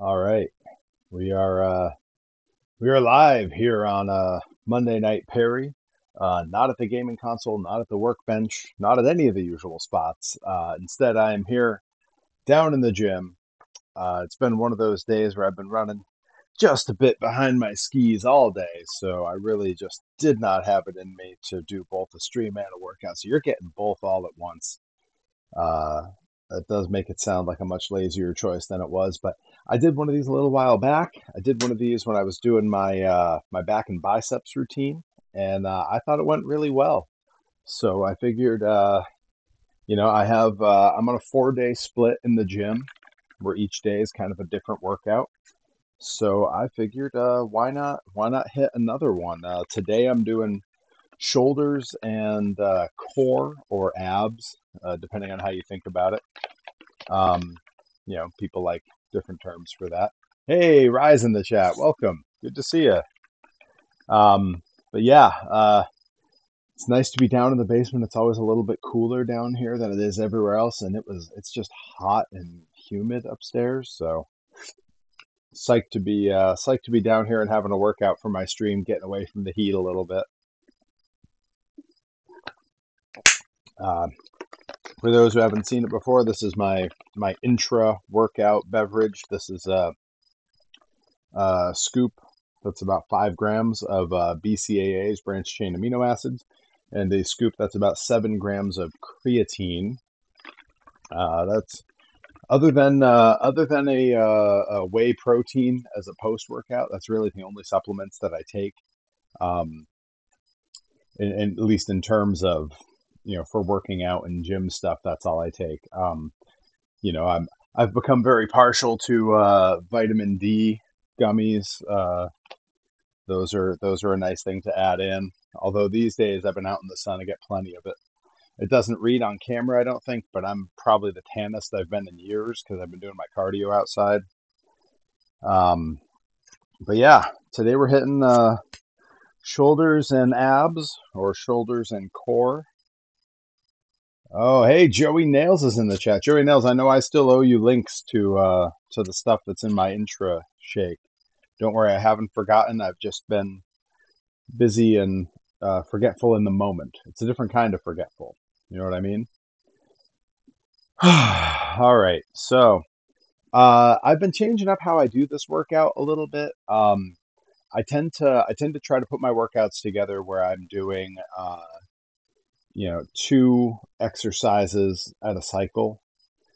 All right, we are live here on Monday Night Perry. Not at the gaming console, not at the workbench, not at any of the usual spots. Instead, I am here down in the gym. It's been one of those days where I've been running just a bit behind my skis all day, so I really just did not have it in me to do both a stream and a workout. So you're getting both all at once. Uh, that does make it sound like a much lazier choice than it was, but I did one of these a little while back. I did one of these when I was doing my back and biceps routine, and I thought it went really well. So I figured, I'm on a 4-day split in the gym where each day is kind of a different workout. So I figured, why not hit another one? Today I'm doing shoulders and core or abs, depending on how you think about it. Um, People like different terms for that. Hey, Rise in the chat. Welcome. Good to see you. But yeah, it's nice to be down in the basement. It's always a little bit cooler down here than it is everywhere else, and it's just hot and humid upstairs. So psyched to be down here and having a workout for my stream, getting away from the heat a little bit. Uh, for those who haven't seen it before, this is my intra workout beverage. This is a scoop that's about 5 grams of BCAAs, branched chain amino acids, and a scoop that's about 7 grams of creatine. That's other than a whey protein as a post workout. That's really the only supplements that I take, um, at least in terms of for working out and gym stuff. That's all I take. I've become very partial to vitamin D gummies. Those are a nice thing to add in. Although these days I've been out in the sun, I get plenty of it. It doesn't read on camera, I don't think, but I'm probably the tannest I've been in years because I've been doing my cardio outside. Um, but yeah, today we're hitting shoulders and abs, or shoulders and core. Oh, hey, Joey Nails is in the chat. Joey Nails, I know I still owe you links to the stuff that's in my intra shake. Don't worry, I haven't forgotten. I've just been busy and forgetful in the moment. It's a different kind of forgetful. You know what I mean? All right. So I've been changing up how I do this workout a little bit. I tend to try to put my workouts together where I'm doing 2 exercises at a cycle.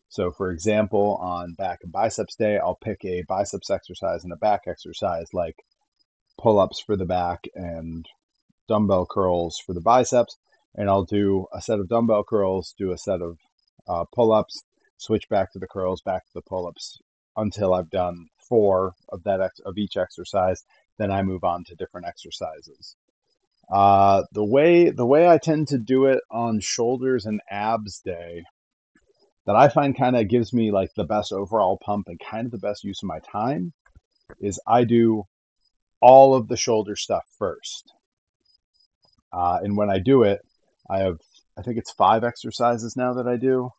So for example, on back and biceps day, I'll pick a biceps exercise and a back exercise, like pull-ups for the back and dumbbell curls for the biceps, and I'll do a set of dumbbell curls, do a set of pull-ups, switch back to the curls, back to the pull-ups until I've done 4 of of each exercise. Then I move on to different exercises. The way I tend to do it on shoulders and abs day, that I find kind of gives me like the best overall pump and kind of the best use of my time, is I do all of the shoulder stuff first. And when I do it, I think it's 5 exercises now that I do.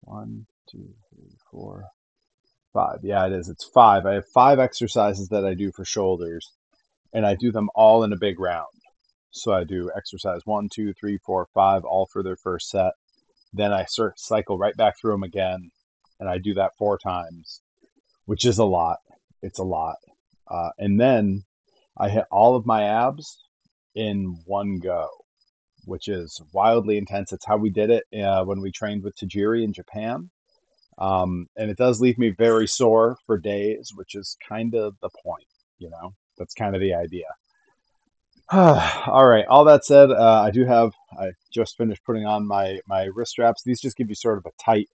1, 2, 3, 4, 5. Yeah, it is. It's 5. I have 5 exercises that I do for shoulders, and I do them all in a big round. So I do exercise 1, 2, 3, 4, 5, all for their first set. Then I cycle right back through them again, and I do that 4 times, which is a lot. It's a lot. And then I hit all of my abs in one go, which is wildly intense. It's how we did it when we trained with Tajiri in Japan. And it does leave me very sore for days, which is kind of the point. That's kind of the idea. All right. All that said, I just finished putting on my wrist straps. These just give you sort of a tight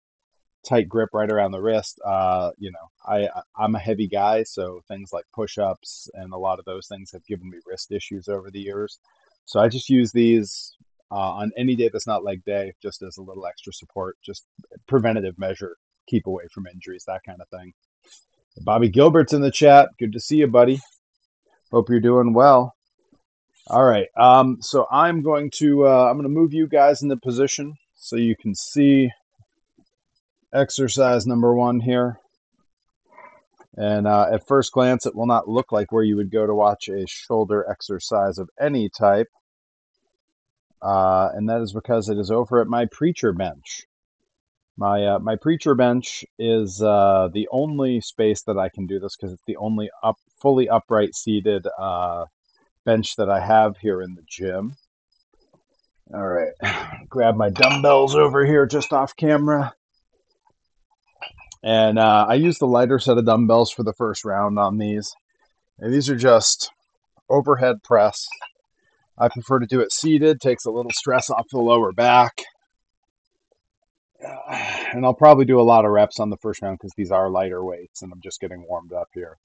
grip right around the wrist. I'm a heavy guy, so things like push-ups and a lot of those things have given me wrist issues over the years. So I just use these on any day that's not leg day, just as a little extra support, just preventative measure, keep away from injuries, that kind of thing. Bobby Gilbert's in the chat. Good to see you, buddy. Hope you're doing well. All right. So I'm going to move you guys into position so you can see exercise number 1 here. And at first glance, it will not look like where you would go to watch a shoulder exercise of any type. And that is because it is over at my preacher bench. My preacher bench is the only space that I can do this because it's the only fully upright seated bench that I have here in the gym. All right, grab my dumbbells over here just off camera. And I use the lighter set of dumbbells for the first round on these. And these are just overhead press. I prefer to do it seated, takes a little stress off the lower back. And I'll probably do a lot of reps on the first round because these are lighter weights and I'm just getting warmed up here.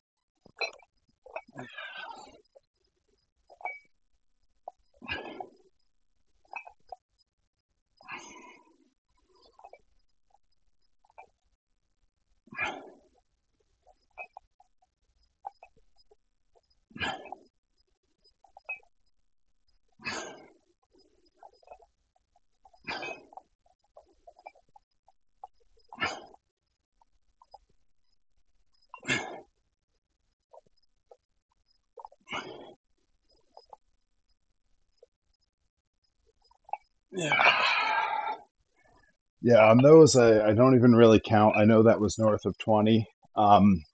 Yeah, on those, I don't even really count. I know that was north of 20. On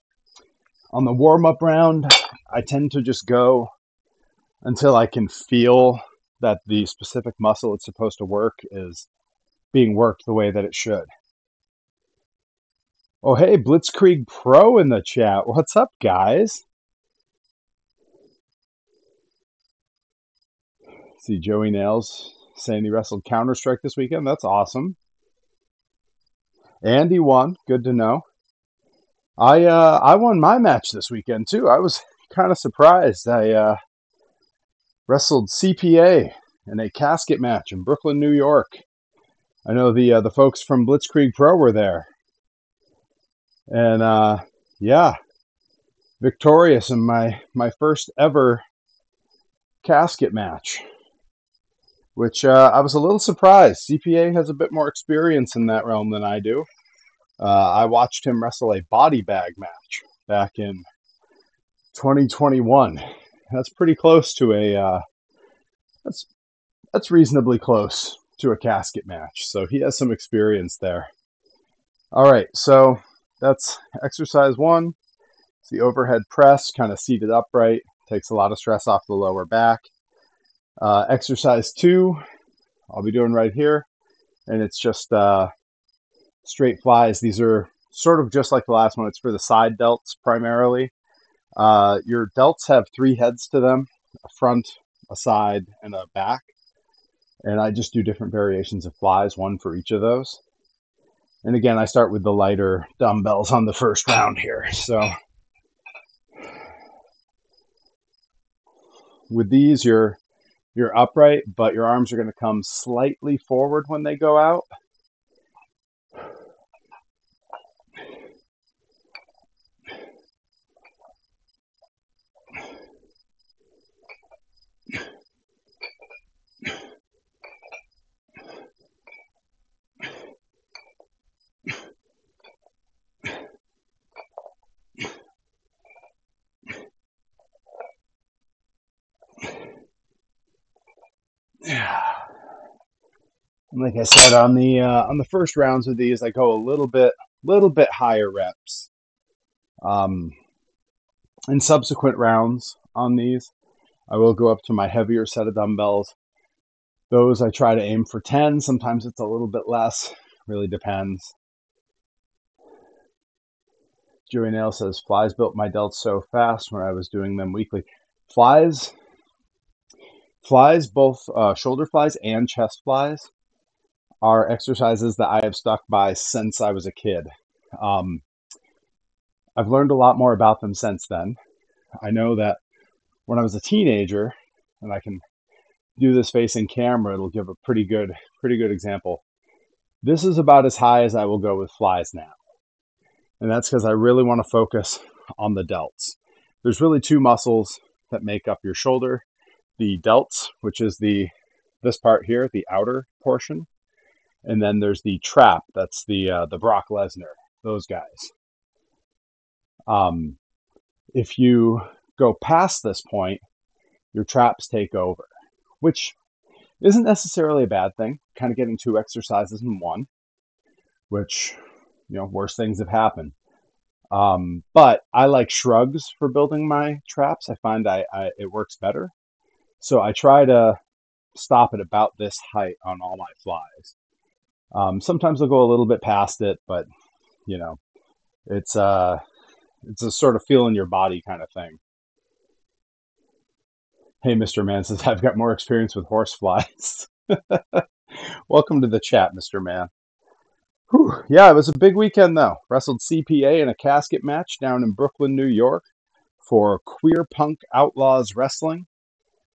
the warm-up round, I tend to just go until I can feel that the specific muscle it's supposed to work is being worked the way that it should. Oh, hey, Blitzkrieg Pro in the chat. What's up, guys? See Joey Nails saying he wrestled Counter-Strike this weekend. That's awesome. Andy won. Good to know. I won my match this weekend too. I was kind of surprised. I wrestled CPA in a casket match in Brooklyn, New York. I know the folks from Blitzkrieg Pro were there, and yeah, victorious in my first ever casket match. Which I was a little surprised. CPA has a bit more experience in that realm than I do. I watched him wrestle a body bag match back in 2021. That's pretty close to a that's reasonably close to a casket match. So he has some experience there. All right, so that's exercise 1. It's the overhead press, kind of seated upright. Takes a lot of stress off the lower back. Exercise 2, I'll be doing right here, and it's just straight flies. These are sort of just like the last one. It's for the side delts primarily. Your delts have 3 heads to them, a front, a side, and a back. And I just do different variations of flies, one for each of those. And again, I start with the lighter dumbbells on the first round here. So with these, you're upright, but your arms are going to come slightly forward when they go out. Like I said, on the first rounds of these, I go a little bit higher reps. In subsequent rounds on these, I will go up to my heavier set of dumbbells. Those I try to aim for 10. Sometimes it's a little bit less. Really depends. Joey Nail says, flies built my delts so fast when I was doing them weekly. Flies, both shoulder flies and chest flies, are exercises that I have stuck by since I was a kid. I've learned a lot more about them since then. I know that when I was a teenager, and I can do this facing camera, it'll give a pretty good example. This is about as high as I will go with flies now. And that's because I really want to focus on the delts. There's really 2 muscles that make up your shoulder. The delts, which is this part here, the outer portion. And then there's the trap, that's the Brock Lesnar, those guys. Um, if you go past this point, your traps take over, which isn't necessarily a bad thing. Kind of getting 2 exercises in one, which, worse things have happened. But I like shrugs for building my traps. I find it works better. So I try to stop at about this height on all my flies. Sometimes I'll go a little bit past it, but you know, it's it's a sort of feel in your body kind of thing. Hey, Mr. Man says I've got more experience with horse flies. Welcome to the chat, Mr. Man. Whew. Yeah, it was a big weekend though. Wrestled CPA in a casket match down in Brooklyn, New York for Queer Punk Outlaws Wrestling,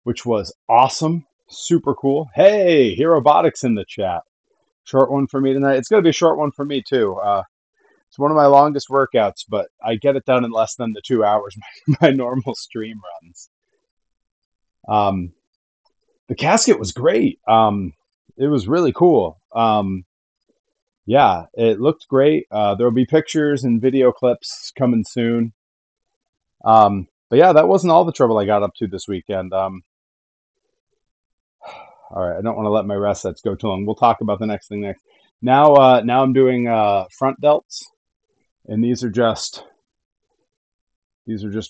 which was awesome. Super cool. Hey, Herobotics in the chat. Short one for me tonight. It's going to be a short one for me too. It's one of my longest workouts, but I get it done in less than the 2 hours my normal stream runs. The casket was great. It was really cool. Yeah, it looked great. There'll be pictures and video clips coming soon. But yeah, that wasn't all the trouble I got up to this weekend. All right, I don't want to let my rest sets go too long. We'll talk about the next thing next. Now I'm doing front delts, and these are just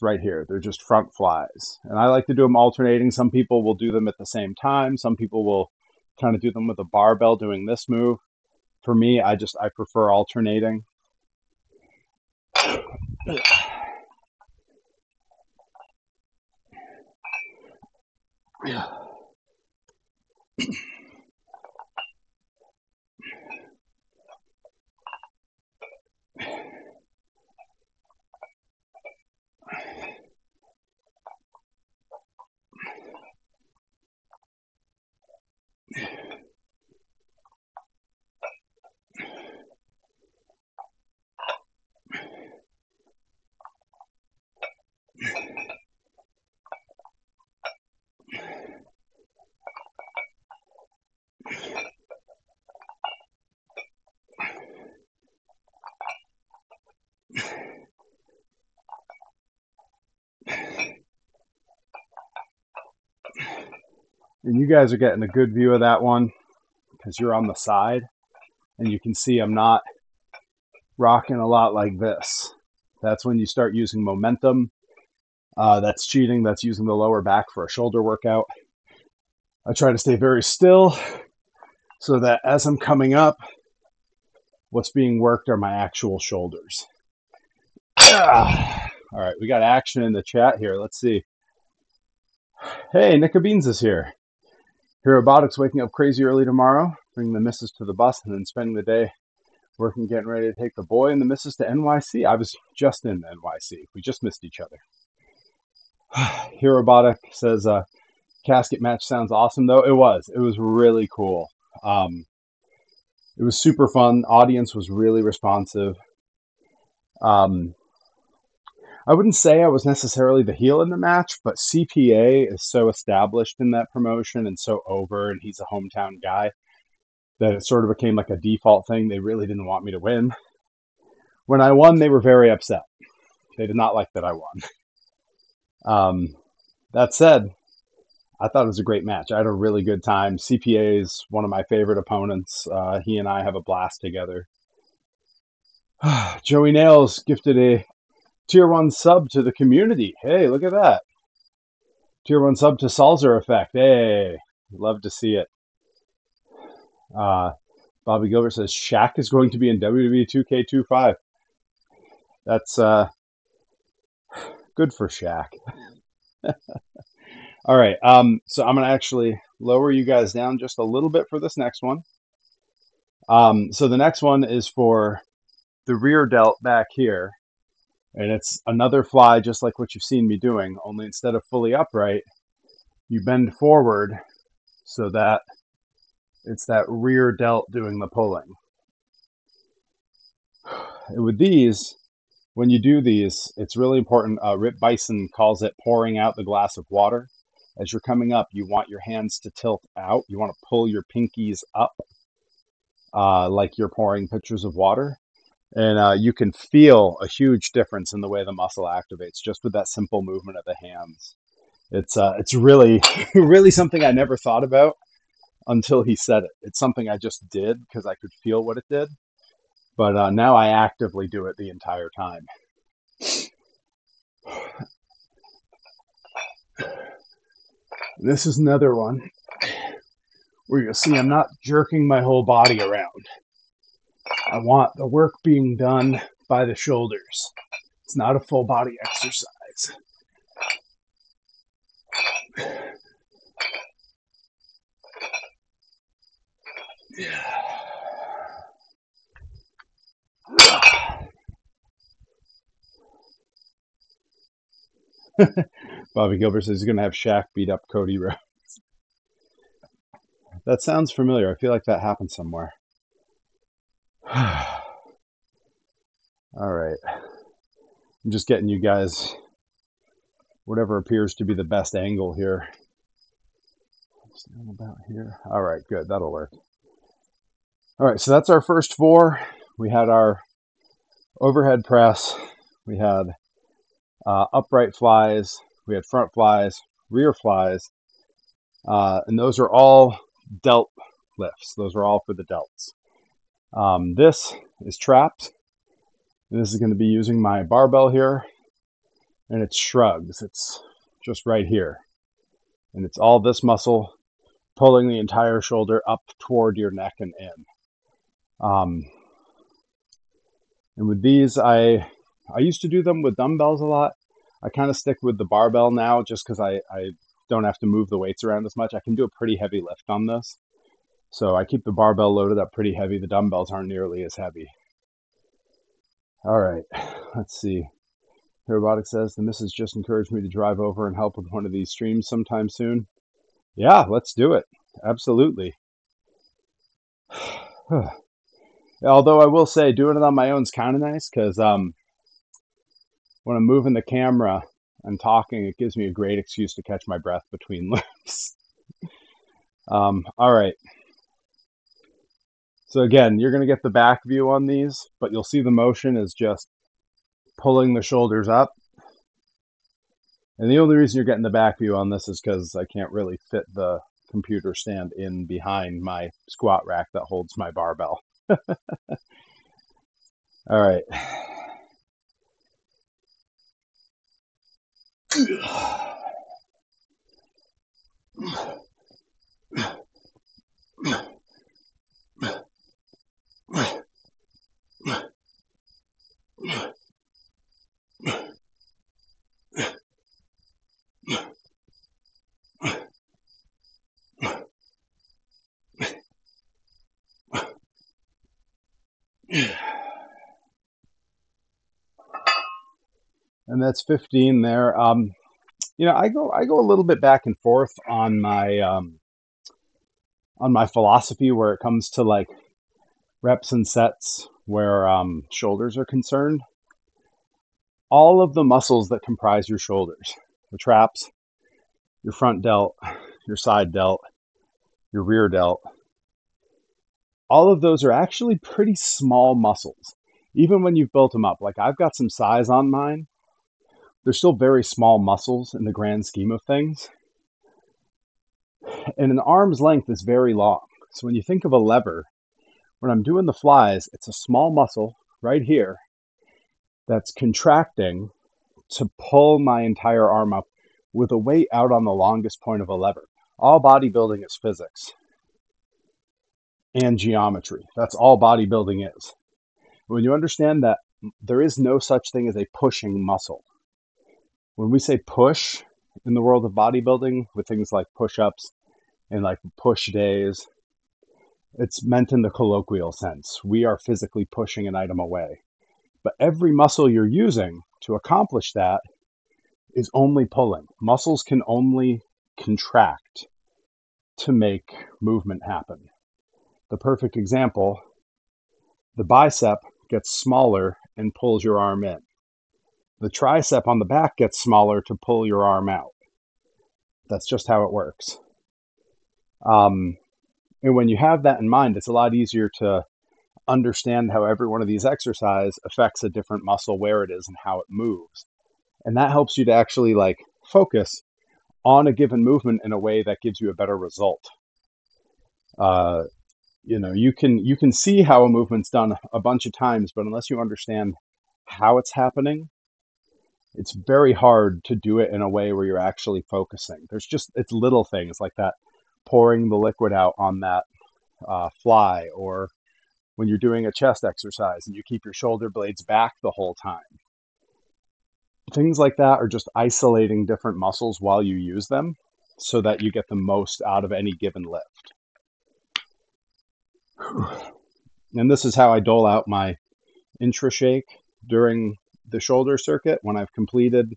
right here. They're just front flies, and I like to do them alternating. Some people will do them at the same time. Some people will kind of do them with a barbell doing this move. For me, I prefer alternating. And you guys are getting a good view of that one because you're on the side, and you can see I'm not rocking a lot like this. That's when you start using momentum. That's cheating. That's using the lower back for a shoulder workout. I try to stay very still so that as I'm coming up, what's being worked are my actual shoulders. All right, we got action in the chat here. Let's see. Hey, Nika Beans is here. Herobotics waking up crazy early tomorrow, bringing the missus to the bus, and then spending the day working, getting ready to take the boy and the missus to NYC. I was just in NYC. We just missed each other. Herobotic says, casket match sounds awesome, though. It was really cool. It was super fun. Audience was really responsive. I wouldn't say I was necessarily the heel in the match, but CPA is so established in that promotion and so over, and he's a hometown guy, that it sort of became like a default thing. They really didn't want me to win. When I won, they were very upset. They did not like that I won. That said, I thought it was a great match. I had a really good time. CPA is one of my favorite opponents. He and I have a blast together. Joey Nails gifted a Tier 1 sub to the community. Hey, look at that. Tier 1 sub to Salzer Effect. Hey, love to see it. Bobby Gilbert says Shaq is going to be in WWE 2K25. That's good for Shaq. All right, so I'm going to actually lower you guys down just a little bit for this next one. So the next one is for the rear delt back here. And it's another fly just like what you've seen me doing, only instead of fully upright, you bend forward so that it's that rear delt doing the pulling. And with these, when you do these, it's really important. Rip Bison calls it pouring out the glass of water. As you're coming up, you want your hands to tilt out. You want to pull your pinkies up like you're pouring pitchers of water. And you can feel a huge difference in the way the muscle activates just with that simple movement of the hands. It's really really something I never thought about until he said it. It's something I just did because I could feel what it did. But now I actively do it the entire time. This is another one where you'll see I'm not jerking my whole body around. I want the work being done by the shoulders. It's not a full body exercise. Bobby Gilbert says he's going to have Shaq beat up Cody Rhodes. That sounds familiar. I feel like that happened somewhere. All right. I'm just getting you guys whatever appears to be the best angle here. About here. All right, good. That'll work. All right, so that's our first 4. We had our overhead press. We had upright flies. We had front flies, rear flies. And those are all delt lifts. Those are all for the delts. This is trapped. And this is going to be using my barbell here. And it's shrugs. It's just right here. And it's all this muscle pulling the entire shoulder up toward your neck and in. And with these, I used to do them with dumbbells a lot. I kind of stick with the barbell now just because I don't have to move the weights around as much. I can do a pretty heavy lift on this. So I keep the barbell loaded up pretty heavy. The dumbbells aren't nearly as heavy. All right, let's see. Robotic says, the missus just encouraged me to drive over and help with one of these streams sometime soon. Yeah, let's do it. Absolutely. Although I will say doing it on my own is kind of nice because when I'm moving the camera and talking, it gives me a great excuse to catch my breath between lifts. All right. So again, you're going to get the back view on these, but you'll see the motion is just pulling the shoulders up. And the only reason you're getting the back view on this is because I can't really fit the computer stand in behind my squat rack that holds my barbell. All right. And that's 15 there. You know, I go a little bit back and forth on my philosophy where it comes to like reps and sets where shoulders are concerned. All of the muscles that comprise your shoulders, the traps, your front delt, your side delt, your rear delt, all of those are actually pretty small muscles. Even when you've built them up, like I've got some size on mine, they're still very small muscles in the grand scheme of things. And an arm's length is very long. So when you think of a lever, when I'm doing the flies, it's a small muscle right here that's contracting to pull my entire arm up with a weight out on the longest point of a lever. All bodybuilding is physics and geometry. That's all bodybuilding is. When you understand that there is no such thing as a pushing muscle. When we say push in the world of bodybuilding with things like push-ups and like push days, it's meant in the colloquial sense. We are physically pushing an item away. But every muscle you're using to accomplish that is only pulling. Muscles can only contract to make movement happen. The perfect example, the bicep gets smaller and pulls your arm in. The tricep on the back gets smaller to pull your arm out. That's just how it works. And when you have that in mind, it's a lot easier to understand how every one of these exercises affects a different muscle, where it is and how it moves. And that helps you to actually like focus on a given movement in a way that gives you a better result. You can see how a movement's done a bunch of times, but unless you understand how it's happening, it's very hard to do it in a way where you're actually focusing. It's little things like that, pouring the liquid out on that fly, or when you're doing a chest exercise and you keep your shoulder blades back the whole time. Things like that are just isolating different muscles while you use them so that you get the most out of any given lift. And this is how I dole out my intra shake during the shoulder circuit. When I've completed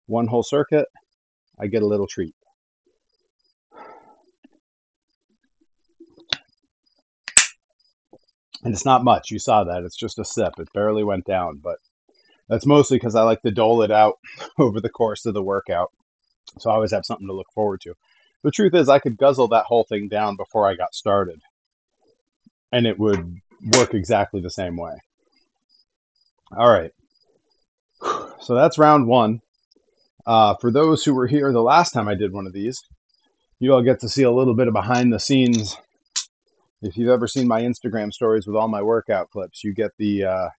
one whole circuit, I get a little treat. And it's not much. You saw that. It's just a sip. It barely went down, but that's mostly because I like to dole it out over the course of the workout. So I always have something to look forward to. The truth is, I could guzzle that whole thing down before I got started, and it would work exactly the same way. All right. So that's round one. For those who were here the last time I did one of these, you all get to see a little bit of behind the scenes. If you've ever seen my Instagram stories with all my workout clips, you get to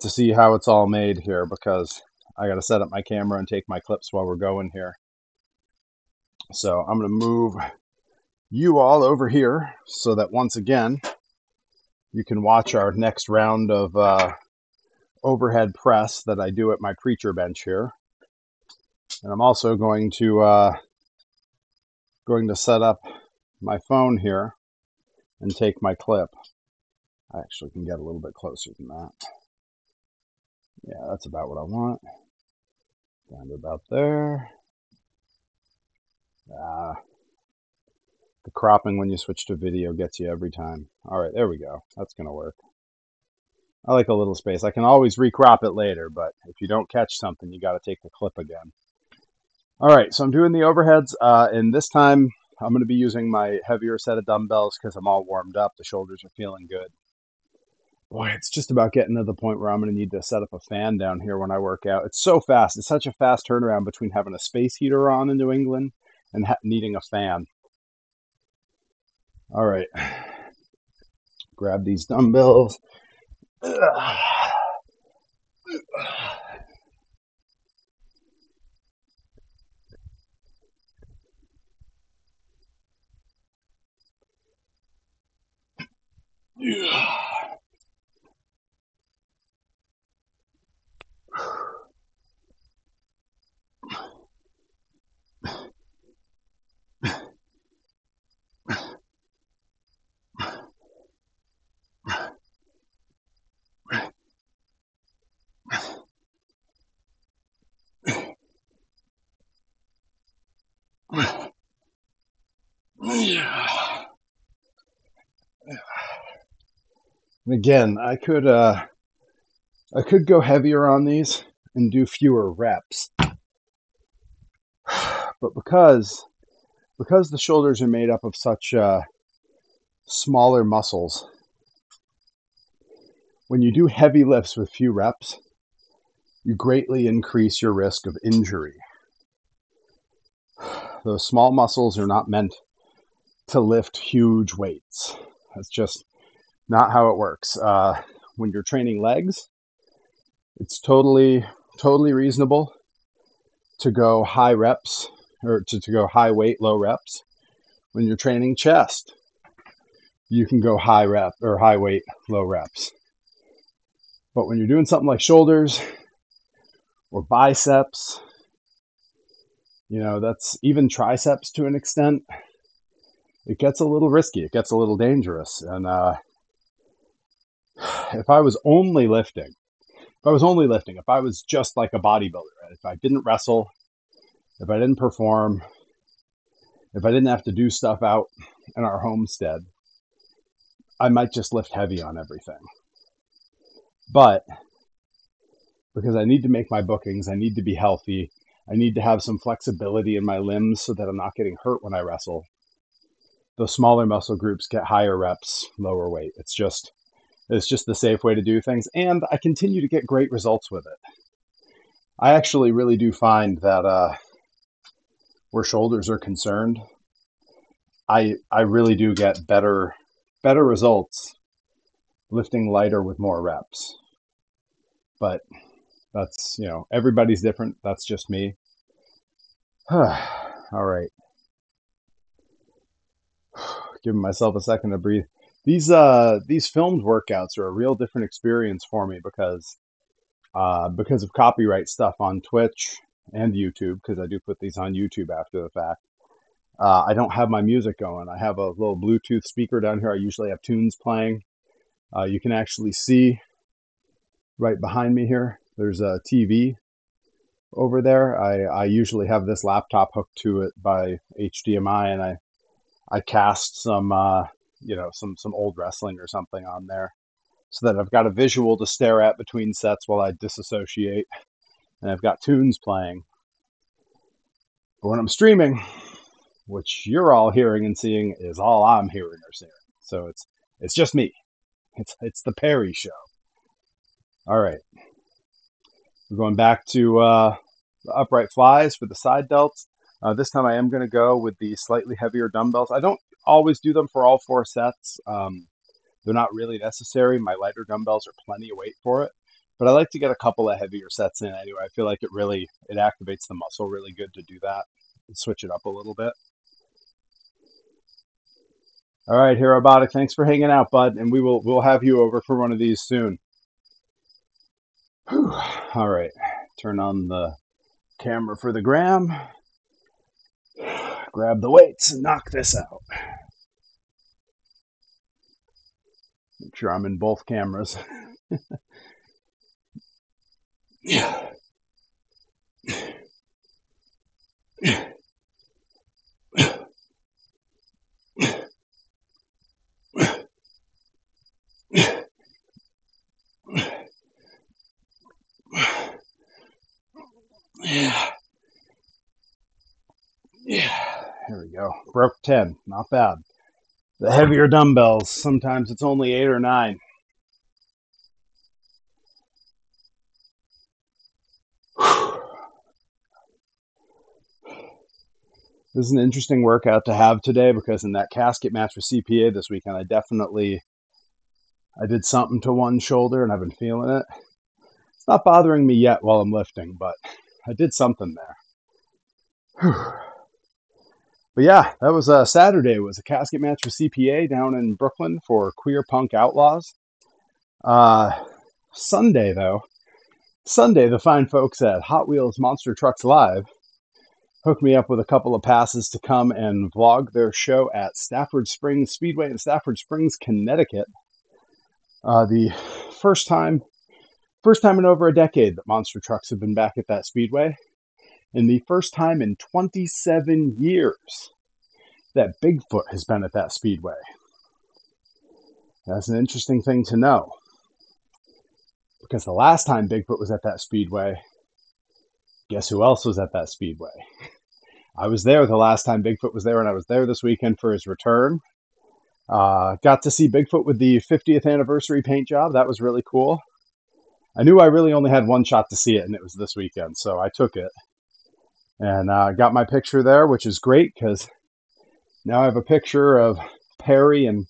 see how it's all made here, because I got to set up my camera and take my clips while we're going here. So I'm going to move you all over here so that once again, you can watch our next round of overhead press that I do at my preacher bench here. And I'm also going to set up my phone here and take my clip. I actually can get a little bit closer than that. Yeah, that's about what I want. Down to about there. The cropping when you switch to video gets you every time. All right, there we go. That's going to work. I like a little space. I can always recrop it later, but if you don't catch something, you got to take the clip again. All right, so I'm doing the overheads, and this time I'm going to be using my heavier set of dumbbells because I'm all warmed up. The shoulders are feeling good. Boy, it's just about getting to the point where I'm going to need to set up a fan down here when I work out. It's so fast. It's such a fast turnaround between having a space heater on in New England and needing a fan. All right. Grab these dumbbells. And again, I could go heavier on these and do fewer reps, but because the shoulders are made up of such smaller muscles, when you do heavy lifts with few reps, you greatly increase your risk of injury. Those small muscles are not meant to lift huge weights. That's just not how it works. When you're training legs, it's totally reasonable to go high reps, or to go high weight, low reps. When you're training chest, you can go high rep or high weight, low reps. But when you're doing something like shoulders or biceps, that's even triceps to an extent, it gets a little risky. It gets a little dangerous. And if I was only lifting, if I was just like a bodybuilder, if I didn't wrestle, if I didn't perform, if I didn't have to do stuff out in our homestead, I might just lift heavy on everything. But because I need to make my bookings, I need to be healthy, I need to have some flexibility in my limbs so that I'm not getting hurt when I wrestle, the smaller muscle groups get higher reps, lower weight. It's just the safe way to do things, and I continue to get great results with it. I actually really do find that where shoulders are concerned, I really do get better results lifting lighter with more reps. But that's, everybody's different. That's just me. All right. Giving myself a second to breathe. These filmed workouts are a real different experience for me because of copyright stuff on Twitch and YouTube, because I do put these on YouTube after the fact. I don't have my music going. I have a little Bluetooth speaker down here. I usually have tunes playing. You can actually see right behind me here, there's a TV over there. I usually have this laptop hooked to it by HDMI, and I cast some old wrestling or something on there so that I've got a visual to stare at between sets while I disassociate, and I've got tunes playing. But when I'm streaming, which you're all hearing and seeing, is all I'm hearing or seeing. So it's just me. It's the Perry show. All right. We're going back to the upright flies for the side delts. This time I am going to go with the slightly heavier dumbbells. I don't always do them for all 4 sets. They're not really necessary. My lighter dumbbells are plenty of weight for it. But I like to get a couple of heavier sets in anyway. I feel like it activates the muscle really good to do that and switch it up a little bit. All right, Herobotic, thanks for hanging out, bud, and we'll have you over for one of these soon. Whew. All right, turn on the camera for the gram. Grab the weights and knock this out. Make sure I'm in both cameras. Yeah. Yeah, here we go. Broke 10, not bad. The heavier dumbbells, sometimes it's only 8 or 9. This is an interesting workout to have today because in that casket match with CPA this weekend, I did something to one shoulder and I've been feeling it. It's not bothering me yet while I'm lifting, but I did something there. But yeah, that was Saturday. It was a casket match with CPA down in Brooklyn for Queer Punk Outlaws. Sunday, the fine folks at Hot Wheels Monster Trucks Live hooked me up with a couple of passes to come and vlog their show at Stafford Springs Speedway in Stafford Springs, Connecticut. The first time in over a decade that monster trucks have been back at that speedway, and the first time in 27 years that Bigfoot has been at that speedway. That's an interesting thing to know, because the last time Bigfoot was at that speedway, guess who else was at that speedway? I was there the last time Bigfoot was there, and I was there this weekend for his return. Got to see Bigfoot with the 50th anniversary paint job. That was really cool. I knew I really only had one shot to see it, and it was this weekend, so I took it. And got my picture there, which is great, because now I have a picture of Perry in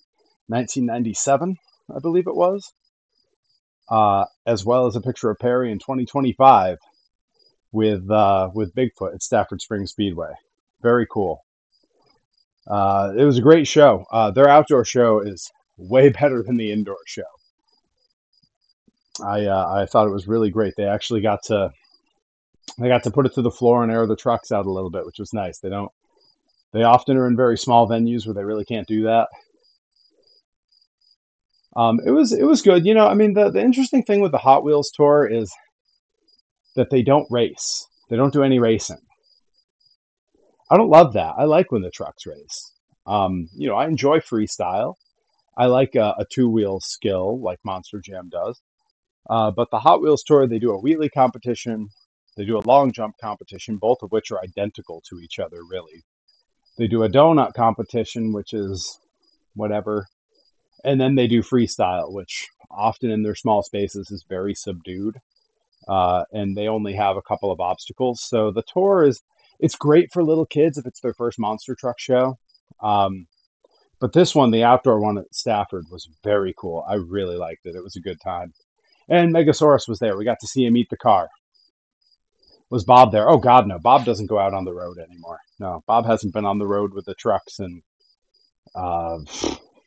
1997, I believe it was, as well as a picture of Perry in 2025 with Bigfoot at Stafford Springs Speedway. Very cool. It was a great show. Their outdoor show is way better than the indoor show. I thought it was really great. They actually got to put it to the floor and air the trucks out a little bit, which was nice. They often are in very small venues where they really can't do that. It was good. I mean, the interesting thing with the Hot Wheels tour is that they don't race. They don't do any racing. I don't love that. I like when the trucks race. I enjoy freestyle. I like a two-wheel skill like Monster Jam does. But the Hot Wheels tour, they do a wheelie competition. They do a long jump competition, both of which are identical to each other, really. They do a donut competition, which is whatever. And then they do freestyle, which often in their small spaces is very subdued. And they only have a couple of obstacles. So the tour it's great for little kids if it's their first monster truck show. Um, but this one, the outdoor one at Stafford, was very cool. I really liked it. It was a good time. And Megasaurus was there. We got to see him eat the car. Was Bob there? Oh God, no. Bob doesn't go out on the road anymore. No, Bob hasn't been on the road with the trucks in uh,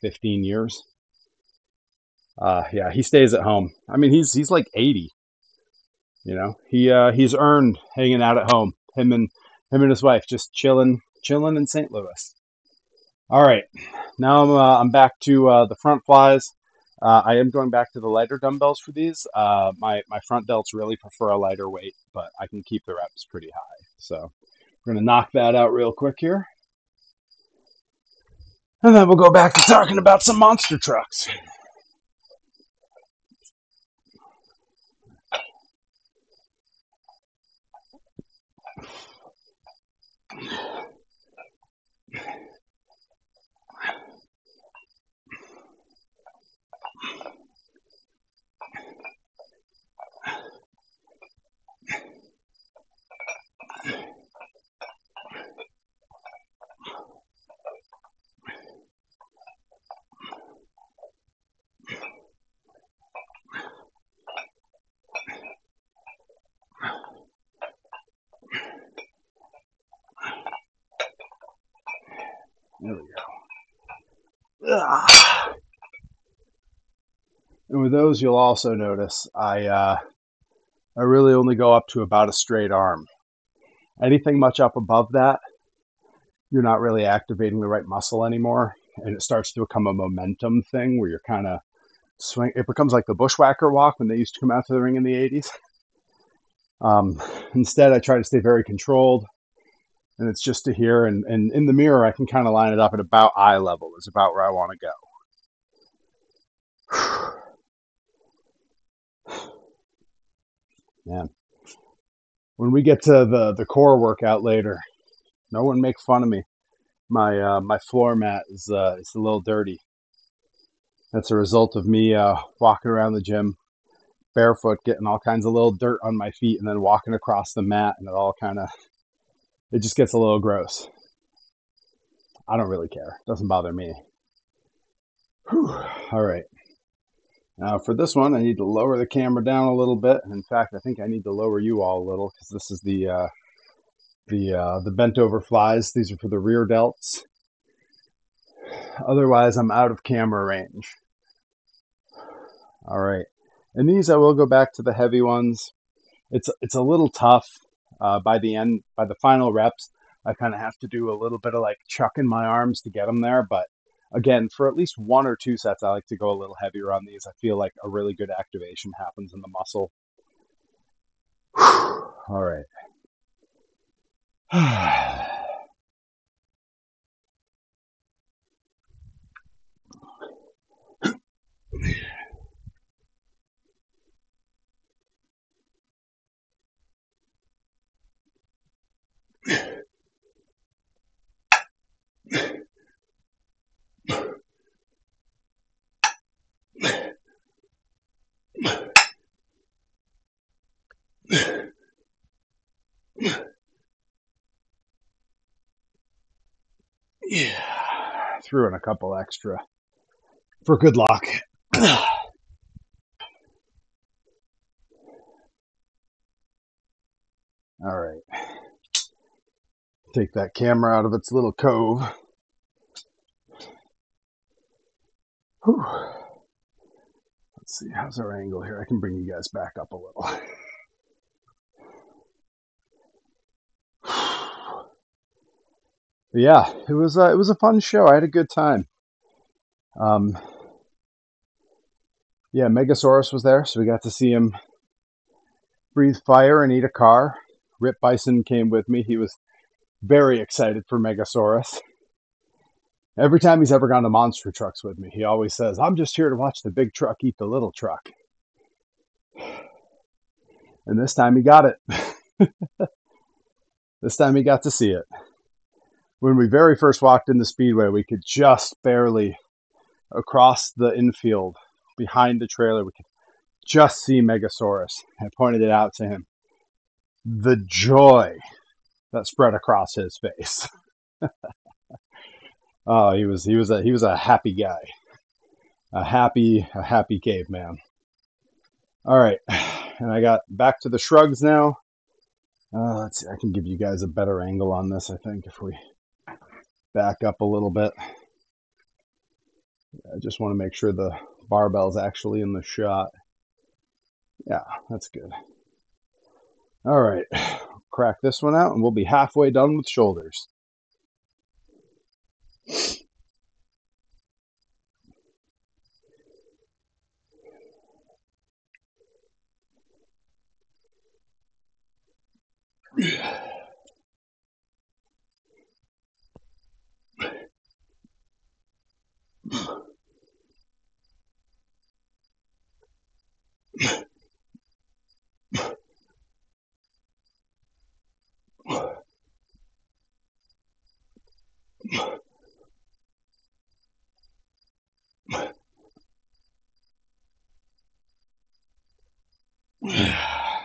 15 years. Yeah, he stays at home. I mean, he's like 80. You know, he's earned hanging out at home. Him and his wife just chilling in St. Louis. All right, now I'm back to the front flies. I am going back to the lighter dumbbells for these. My front delts really prefer a lighter weight, but I can keep the reps pretty high. So we're gonna knock that out real quick here, and then we'll go back to talking about some monster trucks. There we go. Ugh. And with those, you'll also notice I really only go up to about a straight arm. Anything much up above that, you're not really activating the right muscle anymore, and it starts to become a momentum thing where you're kind of swing. It becomes like the bushwhacker walk when they used to come out to the ring in the 80s. Instead, I try to stay very controlled, and it's just to here. And in the mirror, I can kind of line it up at about eye level. Is about where I want to go. Man, when we get to the core workout later, no one make fun of me. My floor mat is a little dirty. That's a result of me walking around the gym barefoot, getting all kinds of little dirt on my feet, and then walking across the mat, and it just gets a little gross. I don't really care. It doesn't bother me. Whew. All right. Now for this one, I need to lower the camera down a little bit. And in fact, I think I need to lower you all a little because this is the bent over flies. These are for the rear delts. Otherwise, I'm out of camera range. All right. And these I will go back to the heavy ones. It's a little tough by the final reps. I kind of have to do a little bit of like chucking my arms to get them there. But again, for at least 1 or 2 sets, I like to go a little heavier on these. I feel like a really good activation happens in the muscle. All right. Yeah, threw in a couple extra for good luck. All right. Take that camera out of its little cove. Whew. Let's see, how's our angle here? I can bring you guys back up a little. But yeah, it was a fun show. I had a good time. Yeah, Megasaurus was there, so we got to see him breathe fire and eat a car. Rip Bison came with me. He was very excited for Megasaurus. Every time he's ever gone to monster trucks with me, he always says, "I'm just here to watch the big truck eat the little truck." And this time he got it. This time he got to see it. When we very first walked in the speedway, we could just barely across the infield behind the trailer. We could just see Megasaurus. I pointed it out to him. The joy that spread across his face. Oh, he was a happy guy, a happy caveman. All right, and I got back to the shrugs now. Let's see, I can give you guys a better angle on this, I think, if we back up a little bit. I just want to make sure the barbell's actually in the shot. Yeah, that's good. All right, crack this one out and we'll be halfway done with shoulders.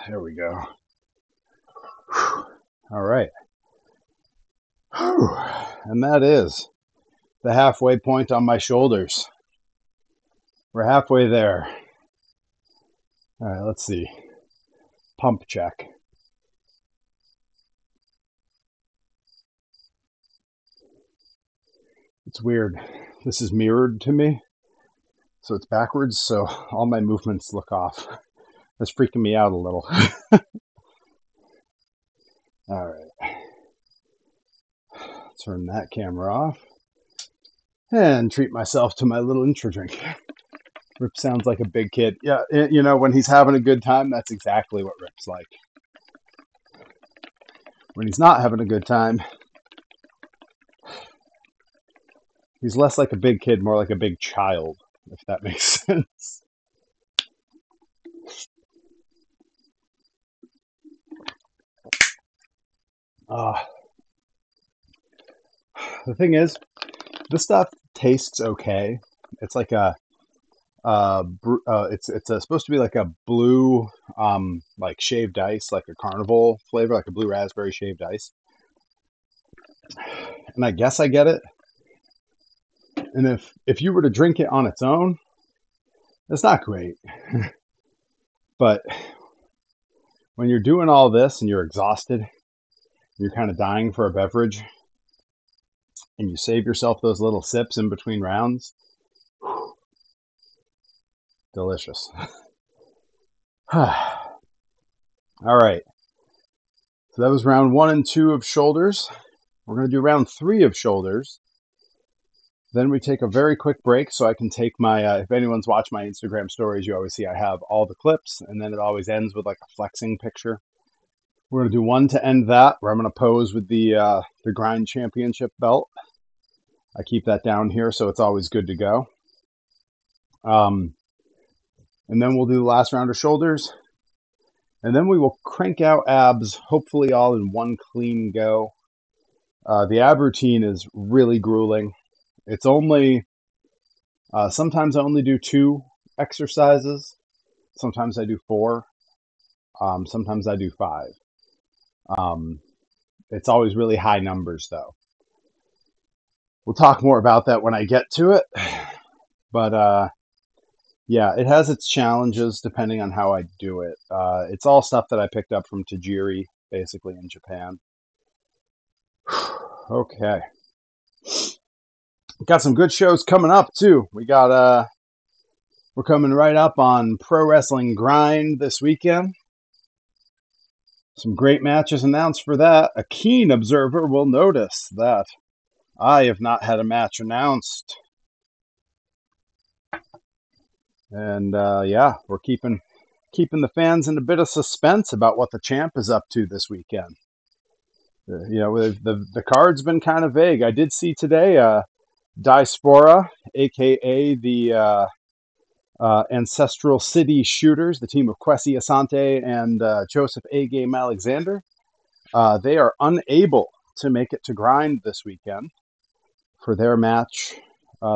There we go. All right. And that is the halfway point on my shoulders. We're halfway there. All right, let's see. Pump check. It's weird. This is mirrored to me, so it's backwards, so all my movements look off. That's freaking me out a little. All right. Turn that camera off and treat myself to my little intro drink. Rip sounds like a big kid. Yeah, you know, when he's having a good time, that's exactly what Rip's like. When he's not having a good time, he's less like a big kid, more like a big child, if that makes sense. The thing is, this stuff tastes okay. It's like it's supposed to be like a blue, like shaved ice, like a carnival flavor, like a blue raspberry shaved ice. And I guess I get it. And if you were to drink it on its own, it's not great. But when you're doing all this and you're exhausted, you're kind of dying for a beverage, and you save yourself those little sips in between rounds, delicious. All right. So that was round 1 and 2 of shoulders. We're going to do round 3 of shoulders. Then we take a very quick break so I can take my, if anyone's watched my Instagram stories, you always see I have all the clips, and then it always ends with like a flexing picture. We're going to do one to end that, where I'm going to pose with the Grind Championship belt. I keep that down here, so it's always good to go. And then we'll do the last round of shoulders. And then we will crank out abs, hopefully all in one clean go. The ab routine is really grueling. It's only, sometimes I only do 2 exercises. Sometimes I do 4. Sometimes I do 5. It's always really high numbers, though. We'll talk more about that when I get to it. But yeah, it has its challenges depending on how I do it. It's all stuff that I picked up from Tajiri, basically, in Japan. Okay. Got some good shows coming up, too. We're coming right up on Pro Wrestling Grind this weekend. Some great matches announced for that. A keen observer will notice that I have not had a match announced. And yeah, we're keeping the fans in a bit of suspense about what the champ is up to this weekend. You know, the card's been kind of vague. I did see today Diaspora, aka the Ancestral City Shooters, the team of Kwesi Asante and Joseph A. Game Alexander. They are unable to make it to Grind this weekend for their match,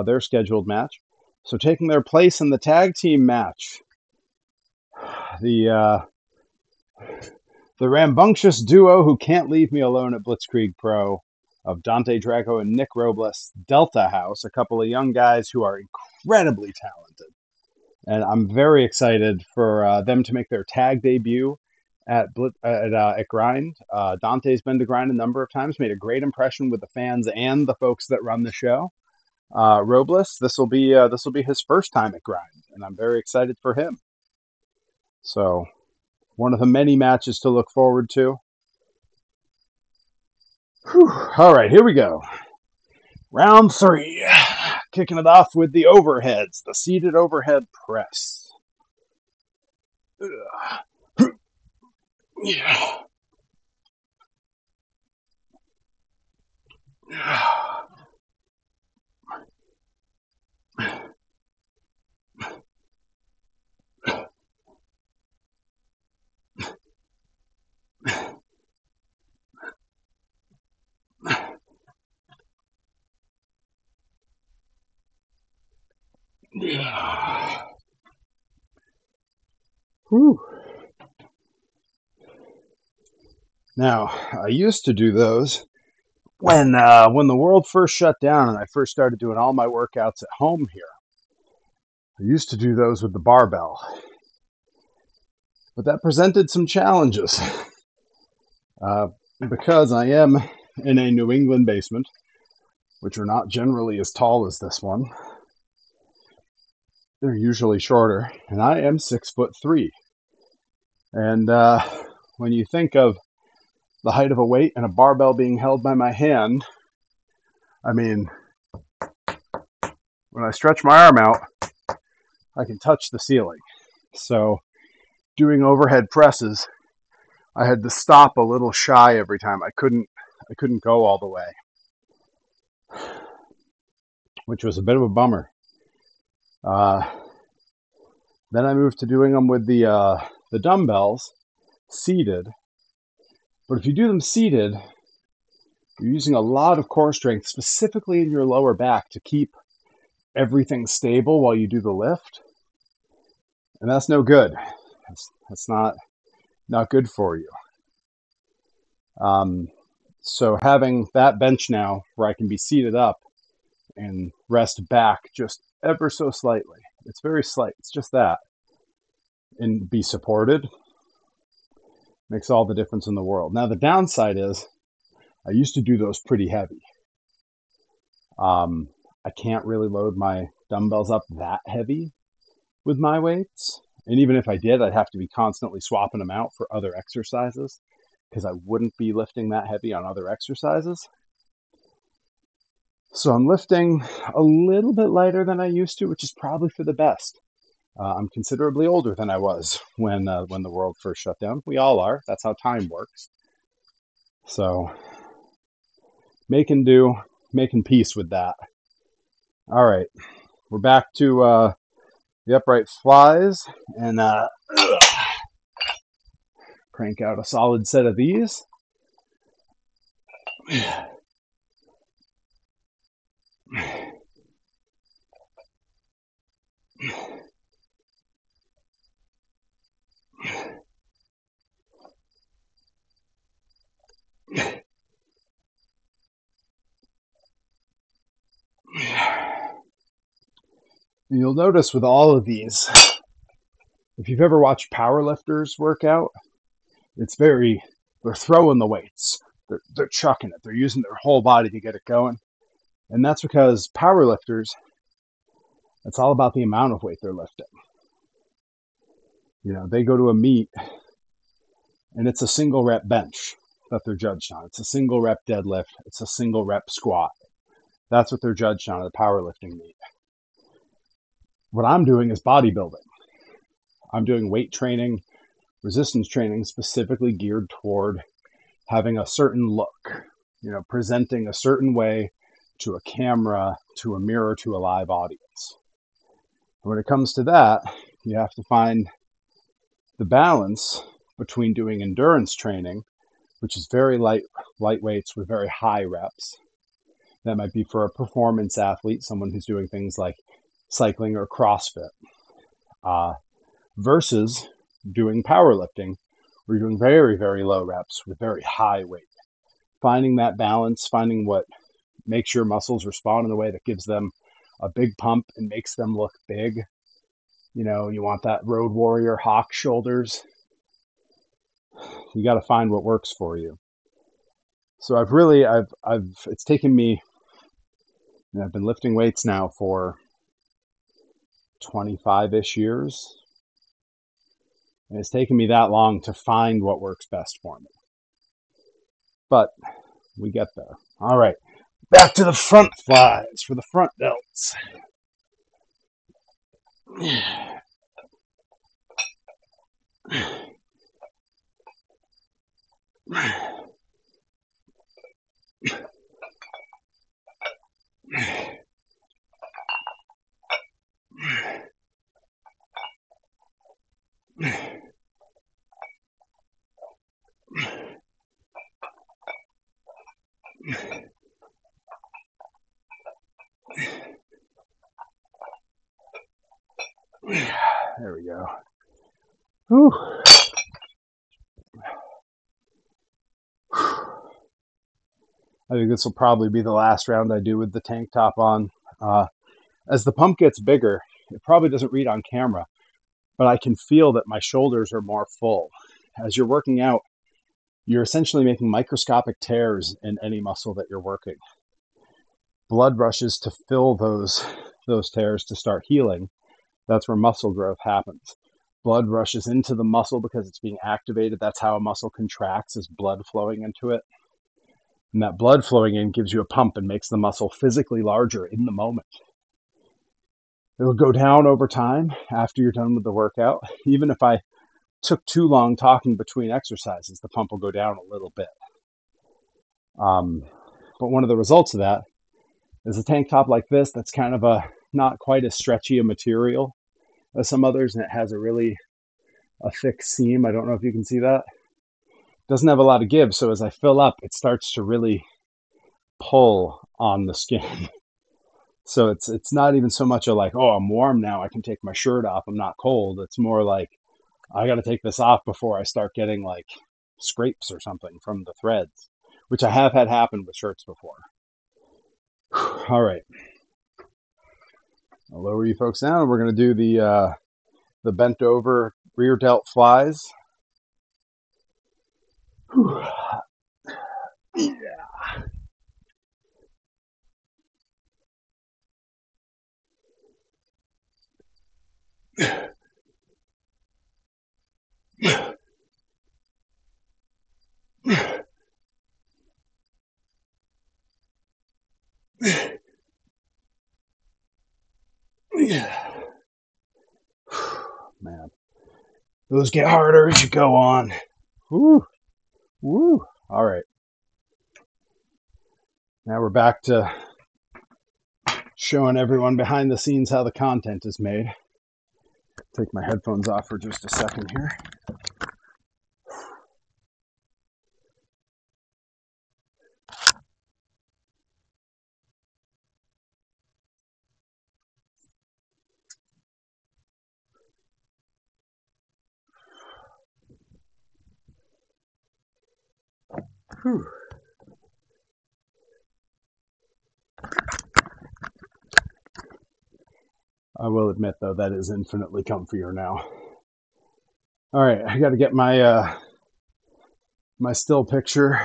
their scheduled match. So taking their place in the tag team match, the rambunctious duo who can't leave me alone at Blitzkrieg Pro of Dante Drago and Nick Robles, Delta House, a couple of young guys who are incredibly talented. And I'm very excited for them to make their tag debut at Grind. Dante's been to Grind a number of times, made a great impression with the fans and the folks that run the show. Robles, this will be his first time at Grind, and I'm very excited for him. So, one of the many matches to look forward to. Whew. All right, here we go. Round 3. Kicking it off with the overheads, the seated overhead press. Yeah. Whew. Now, I used to do those when the world first shut down and I first started doing all my workouts at home here. I used to do those with the barbell, but that presented some challenges because I am in a New England basement, which are not generally as tall as this one. They're usually shorter, and I am 6'3". And when you think of the height of a weight and a barbell being held by my hand, I mean, when I stretch my arm out, I can touch the ceiling. So doing overhead presses, I had to stop a little shy every time. I couldn't go all the way, which was a bit of a bummer. Then I moved to doing them with the dumbbells seated. But if you do them seated, you're using a lot of core strength, specifically in your lower back, to keep everything stable while you do the lift. And that's no good. That's not good for you. So having that bench now where I can be seated up and rest back just ever so slightly. It's very slight. It's just that. And be supported makes all the difference in the world. Now, the downside is I used to do those pretty heavy. I can't really load my dumbbells up that heavy with my weights. And even if I did, I'd have to be constantly swapping them out for other exercises because I wouldn't be lifting that heavy on other exercises. So I'm lifting a little bit lighter than I used to, which is probably for the best. I'm considerably older than I was when the world first shut down. We all are. That's how time works. So making do, making peace with that. All right, we're back to the upright flies and crank out a solid set of these. You'll notice with all of these, if you've ever watched powerlifters work out, they're throwing the weights. They're chucking it. They're using their whole body to get it going. And that's because powerlifters, it's all about the amount of weight they're lifting. You know, they go to a meet and it's a single rep bench that they're judged on. It's a single rep deadlift. It's a single rep squat. That's what they're judged on at a powerlifting meet. What I'm doing is bodybuilding. I'm doing weight training, resistance training, specifically geared toward having a certain look, you know, presenting a certain way to a camera, to a mirror, to a live audience. And when it comes to that, you have to find the balance between doing endurance training which is very light weights with very high reps. That might be for a performance athlete, someone who's doing things like cycling or CrossFit, versus doing powerlifting, where you're doing very, very low reps with very high weight. Finding that balance, finding what makes your muscles respond in a way that gives them a big pump and makes them look big. You know, you want that road warrior hawk shoulders. You got to find what works for you. So it's taken me, I've been lifting weights now for 25-ish years. And it's taken me that long to find what works best for me. But we get there. All right. Back to the front flies for the front delts. There we go. Whew. I think this will probably be the last round I do with the tank top on. As the pump gets bigger, it probably doesn't read on camera, but I can feel that my shoulders are more full. As you're working out, you're essentially making microscopic tears in any muscle that you're working. Blood rushes to fill those tears to start healing. That's where muscle growth happens. Blood rushes into the muscle because it's being activated. That's how a muscle contracts, is blood flowing into it. And that blood flowing in gives you a pump and makes the muscle physically larger in the moment. It'll go down over time after you're done with the workout. Even if I took too long talking between exercises, the pump will go down a little bit. But one of the results of that is a tank top like this that's kind of a not quite as stretchy a material as some others, and it has a thick seam. I don't know if you can see that. It doesn't have a lot of give, so as I fill up, it starts to really pull on the skin. So it's not even so much a like, oh, I'm warm now, I can take my shirt off, I'm not cold. It's more like, I got to take this off before I start getting like scrapes or something from the threads, which I have had happen with shirts before. All right. I'll lower you folks down. We're going to do the bent over rear delt flies. Yeah. Yeah. Man, those get harder as you go on. Woo. Woo. All right. Now we're back to showing everyone behind the scenes how the content is made. Take my headphones off for just a second here. Whew. I will admit, though, that is infinitely comfier now. All right, I got to get my my still picture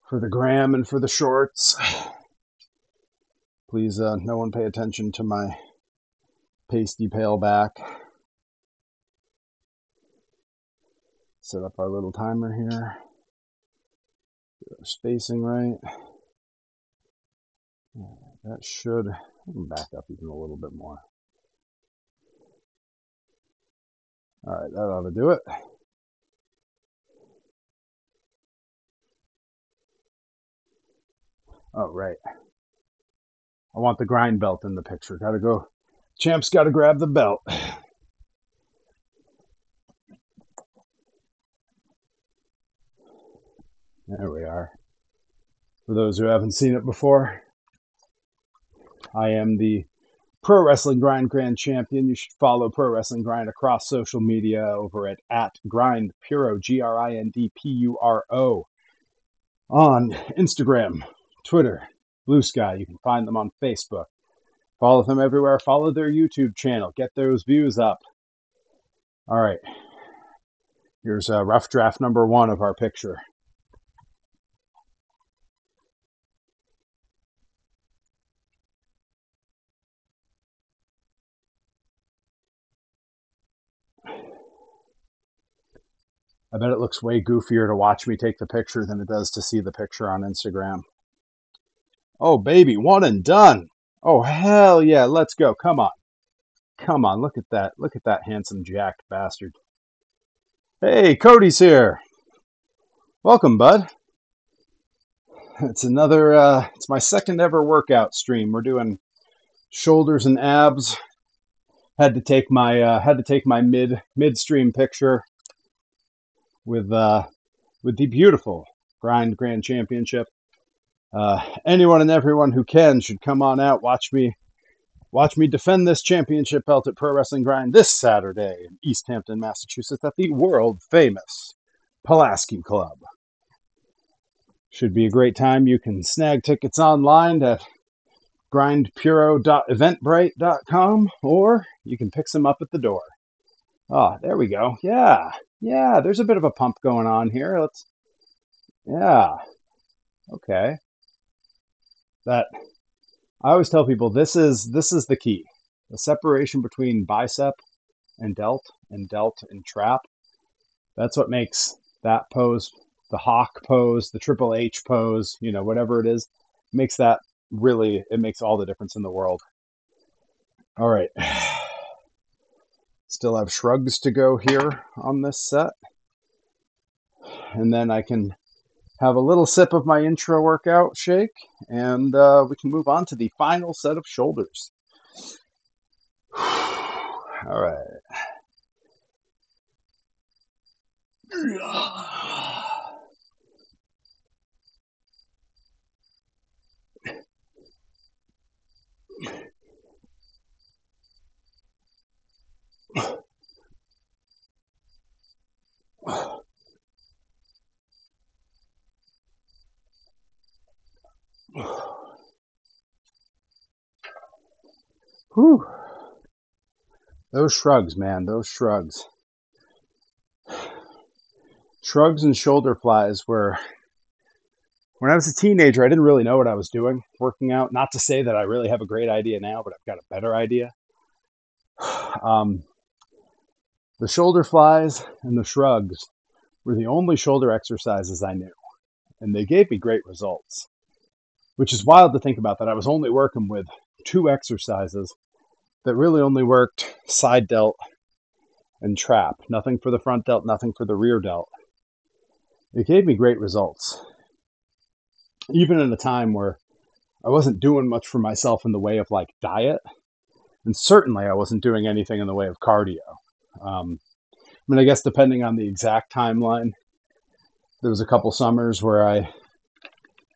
for the gram and for the shorts. Please, no one pay attention to my pasty pale back. Set up our little timer here. Get our spacing right. That should back up even a little bit more. All right, that ought to do it. Oh, right. I want the grind belt in the picture. Gotta go. Champ's gotta grab the belt. There we are. For those who haven't seen it before, I am the Pro Wrestling Grind Grand Champion. You should follow Pro Wrestling Grind across social media over at GrindPuro, GrindPuro, on Instagram, Twitter, Blue Sky. You can find them on Facebook. Follow them everywhere. Follow their YouTube channel. Get those views up. All right. Here's a rough draft number 1 of our picture. I bet it looks way goofier to watch me take the picture than it does to see the picture on Instagram. Oh, baby, one and done. Oh, hell yeah, let's go. Come on. Come on, look at that. Look at that handsome jacked bastard. Hey, Cody's here. Welcome, bud. It's it's my second ever workout stream. We're doing shoulders and abs. Had to take my midstream picture with the beautiful Grand Championship. Anyone and everyone who can should come on out. Watch me defend this championship belt at Pro Wrestling Grind this Saturday in East Hampton, Massachusetts, at the world famous Pulaski Club. Should be a great time. You can snag tickets online at grindpuro.eventbrite.com, or you can pick some up at the door. Oh, there we go. Yeah, there's a bit of a pump going on here. Yeah, okay. I always tell people this is the key. The separation between bicep and delt and trap. That's what makes that pose, the hawk pose, the Triple H pose, whatever it is, makes all the difference in the world. All right. Still have shrugs to go here on this set. And then I can have a little sip of my intro workout shake, and we can move on to the final set of shoulders. All right. Whew. Those shrugs, man, those shrugs. Shrugs and shoulder flies were, when I was a teenager, I didn't really know what I was doing working out. Not to say that I really have a great idea now, but I've got a better idea. The shoulder flies and the shrugs were the only shoulder exercises I knew, and they gave me great results, which is wild to think about, that I was only working with 2 exercises that really only worked side delt and trap. Nothing for the front delt, nothing for the rear delt. It gave me great results, even in a time where I wasn't doing much for myself in the way of like diet, and certainly I wasn't doing anything in the way of cardio. I guess depending on the exact timeline, there was a couple summers where I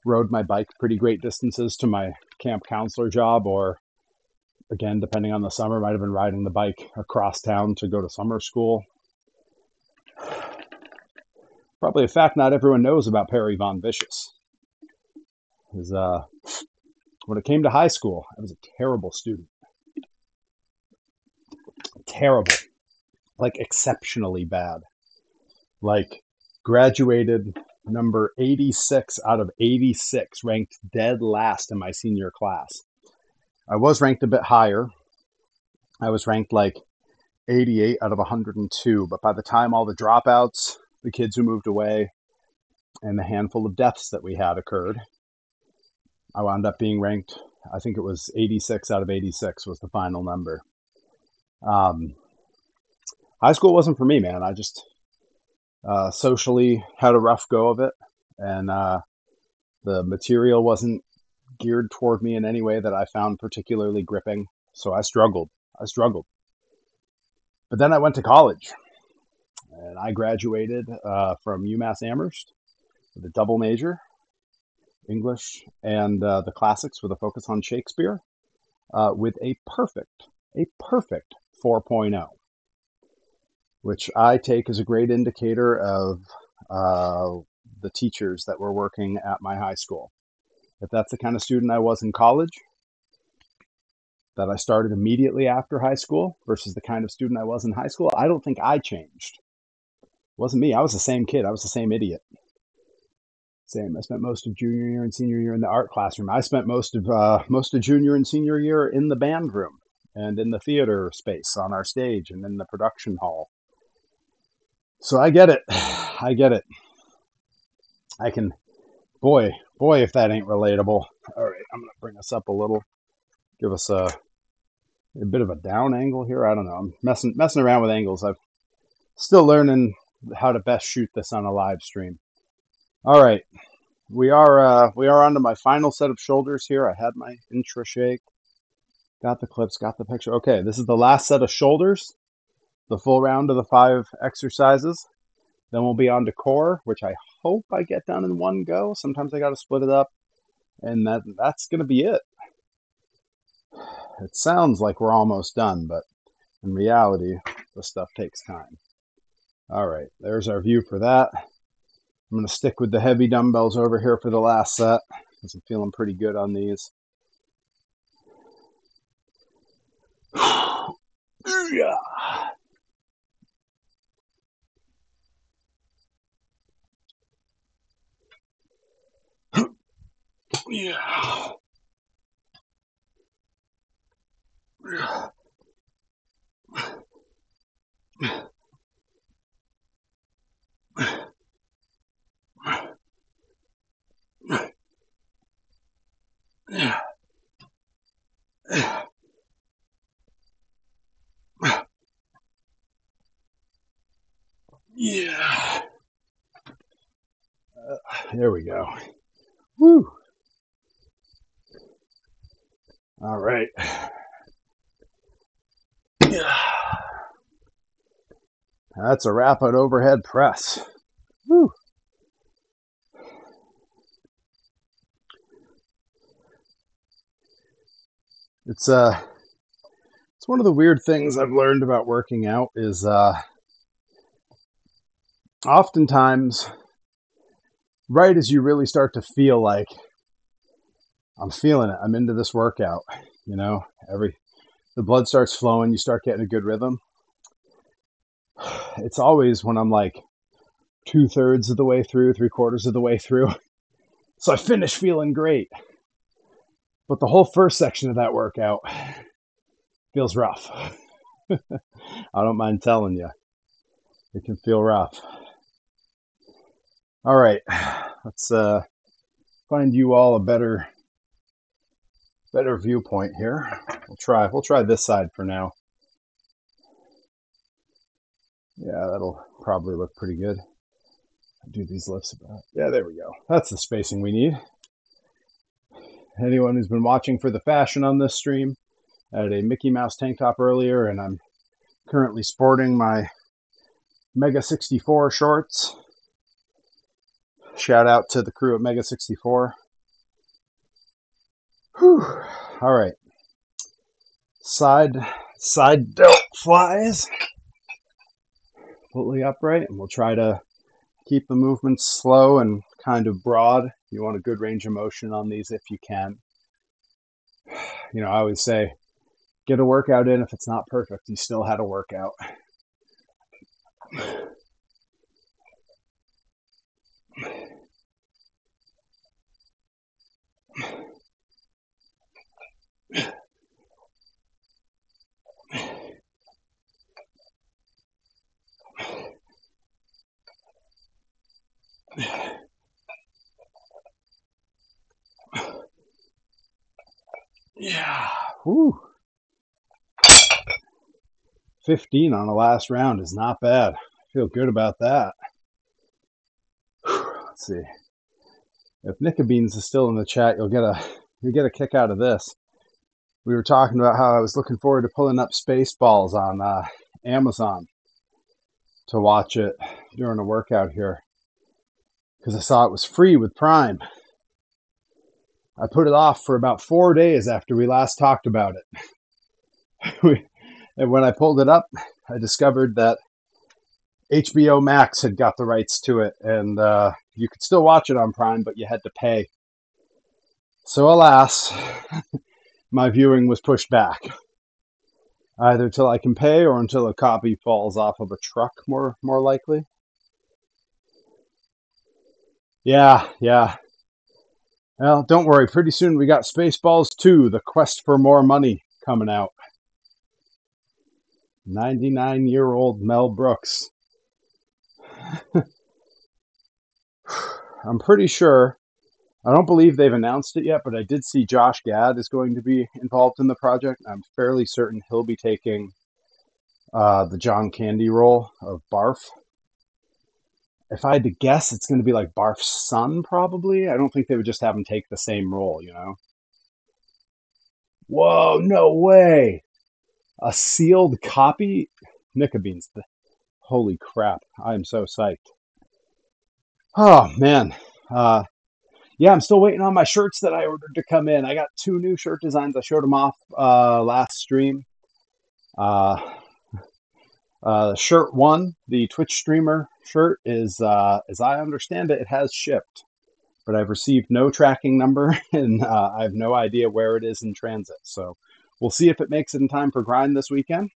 rode my bike pretty great distances to my camp counselor job, or again, depending on the summer, might have been riding the bike across town to go to summer school. Probably a fact not everyone knows about Perry Von Vicious is when it came to high school, I was a terrible student. Terrible. Like exceptionally bad. Like graduated number 86 out of 86, ranked dead last in my senior class. I was ranked a bit higher. I was ranked like 88 out of 102, but by the time all the dropouts, the kids who moved away, and the handful of deaths that we had occurred, I wound up being ranked, I think it was 86 out of 86 was the final number. High school wasn't for me, man. I just socially had a rough go of it, and the material wasn't geared toward me in any way that I found particularly gripping. So I struggled. But then I went to college, and I graduated from UMass Amherst with a double major, English and the classics with a focus on Shakespeare, with a perfect 4.0, which I take as a great indicator of the teachers that were working at my high school. If that's the kind of student I was in college, that I started immediately after high school versus the kind of student I was in high school, I don't think I changed. It wasn't me. I was the same kid. I was the same idiot. Same. I spent most of junior year and senior year in the art classroom. I spent most of junior and senior year in the band room and in the theater space on our stage and in the production hall. So I get it. I get it. I can, boy, if that ain't relatable. All right, I'm gonna bring us up a little. Give us a bit of a down angle here. I don't know. I'm messing around with angles. I'm still learning how to best shoot this on a live stream. All right, we are on to my final set of shoulders here. I had my intra shake, got the clips, got the picture. Okay, this is the last set of shoulders, the full round of the 5 exercises. Then we'll be on to core, which I hope I get done in one go. Sometimes I got to split it up, and that's gonna be it. It sounds like we're almost done, but in reality, this stuff takes time. All right, there's our view for that. I'm going to stick with the heavy dumbbells over here for the last set because I'm feeling pretty good on these. Yeah. Yeah. Yeah. There we go. Woo. All right. Yeah. That's a wrap on overhead press. Woo. It's one of the weird things I've learned about working out is oftentimes right as you really start to feel like I'm feeling it, I'm into this workout, you know, the blood starts flowing, you start getting a good rhythm. It's always when I'm like 2/3 of the way through, 3/4 of the way through. So I finish feeling great. But the whole first section of that workout feels rough. I don't mind telling you. It can feel rough. All right. Let's find you all a better viewpoint here. We'll try this side for now. Yeah, that'll probably look pretty good. Do these lifts about. Yeah, there we go. That's the spacing we need. Anyone who's been watching for the fashion on this stream, I had a Mickey Mouse tank top earlier, and I'm currently sporting my Mega 64 shorts. Shout out to the crew at Mega 64. Whew. All right. Side delt flies. Completely upright, and we'll try to keep the movements slow and kind of broad. You want a good range of motion on these if you can. You know, I always say, get a workout in. If it's not perfect, you still had a workout. Yeah. Whew. 15 on the last round is not bad. I feel good about that. Let's see. If Nickabeans is still in the chat, you'll get a kick out of this. We were talking about how I was looking forward to pulling up Spaceballs on Amazon to watch it during a workout here. because I saw it was free with Prime. I put it off for about 4 days after we last talked about it. And when I pulled it up, I discovered that HBO Max had got the rights to it, and you could still watch it on Prime, but you had to pay. So alas, my viewing was pushed back, either till I can pay or until a copy falls off of a truck, more likely. Yeah. Well, don't worry. Pretty soon we got Spaceballs 2, The Quest for More Money, coming out. 99-year-old Mel Brooks. I'm pretty sure, I don't believe they've announced it yet, but I did see Josh Gad is going to be involved in the project. I'm fairly certain he'll be taking the John Candy role of Barf. If I had to guess, it's going to be like Barf's son, probably. I don't think they would just have him take the same role, you know? Whoa, no way! A sealed copy? Nicka Beans. Holy crap. I am so psyched. Oh, man. Yeah, I'm still waiting on my shirts that I ordered to come in. I got 2 new shirt designs. I showed them off last stream. Shirt 1, the Twitch streamer shirt, is, as I understand it, it has shipped. But I've received no tracking number, and I have no idea where it is in transit. So we'll see if it makes it in time for Grind this weekend.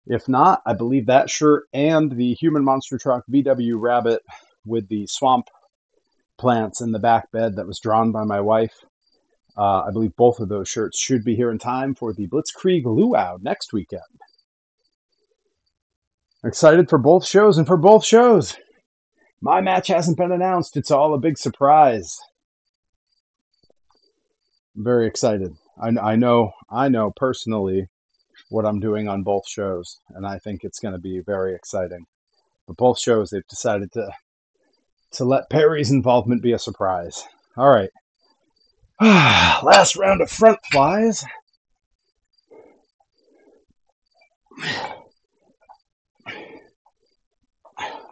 If not, I believe that shirt and the Human Monster Truck VW Rabbit with the swamp plants in the back bed that was drawn by my wife, I believe both of those shirts should be here in time for the Blitzkrieg Luau next weekend. Excited for both shows, and for both shows, my match hasn't been announced. It's all a big surprise. I'm very excited. I know personally what I'm doing on both shows, and I think it's going to be very exciting. But both shows, they've decided to let Perry's involvement be a surprise. All right. Last round of front flies.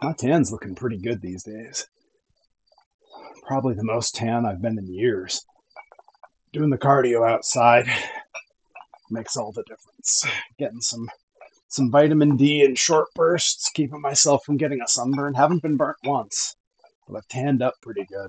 My tan's looking pretty good these days. Probably the most tan I've been in years. Doing the cardio outside makes all the difference. Getting some vitamin D in short bursts, keeping myself from getting a sunburn. Haven't been burnt once, but I've tanned up pretty good.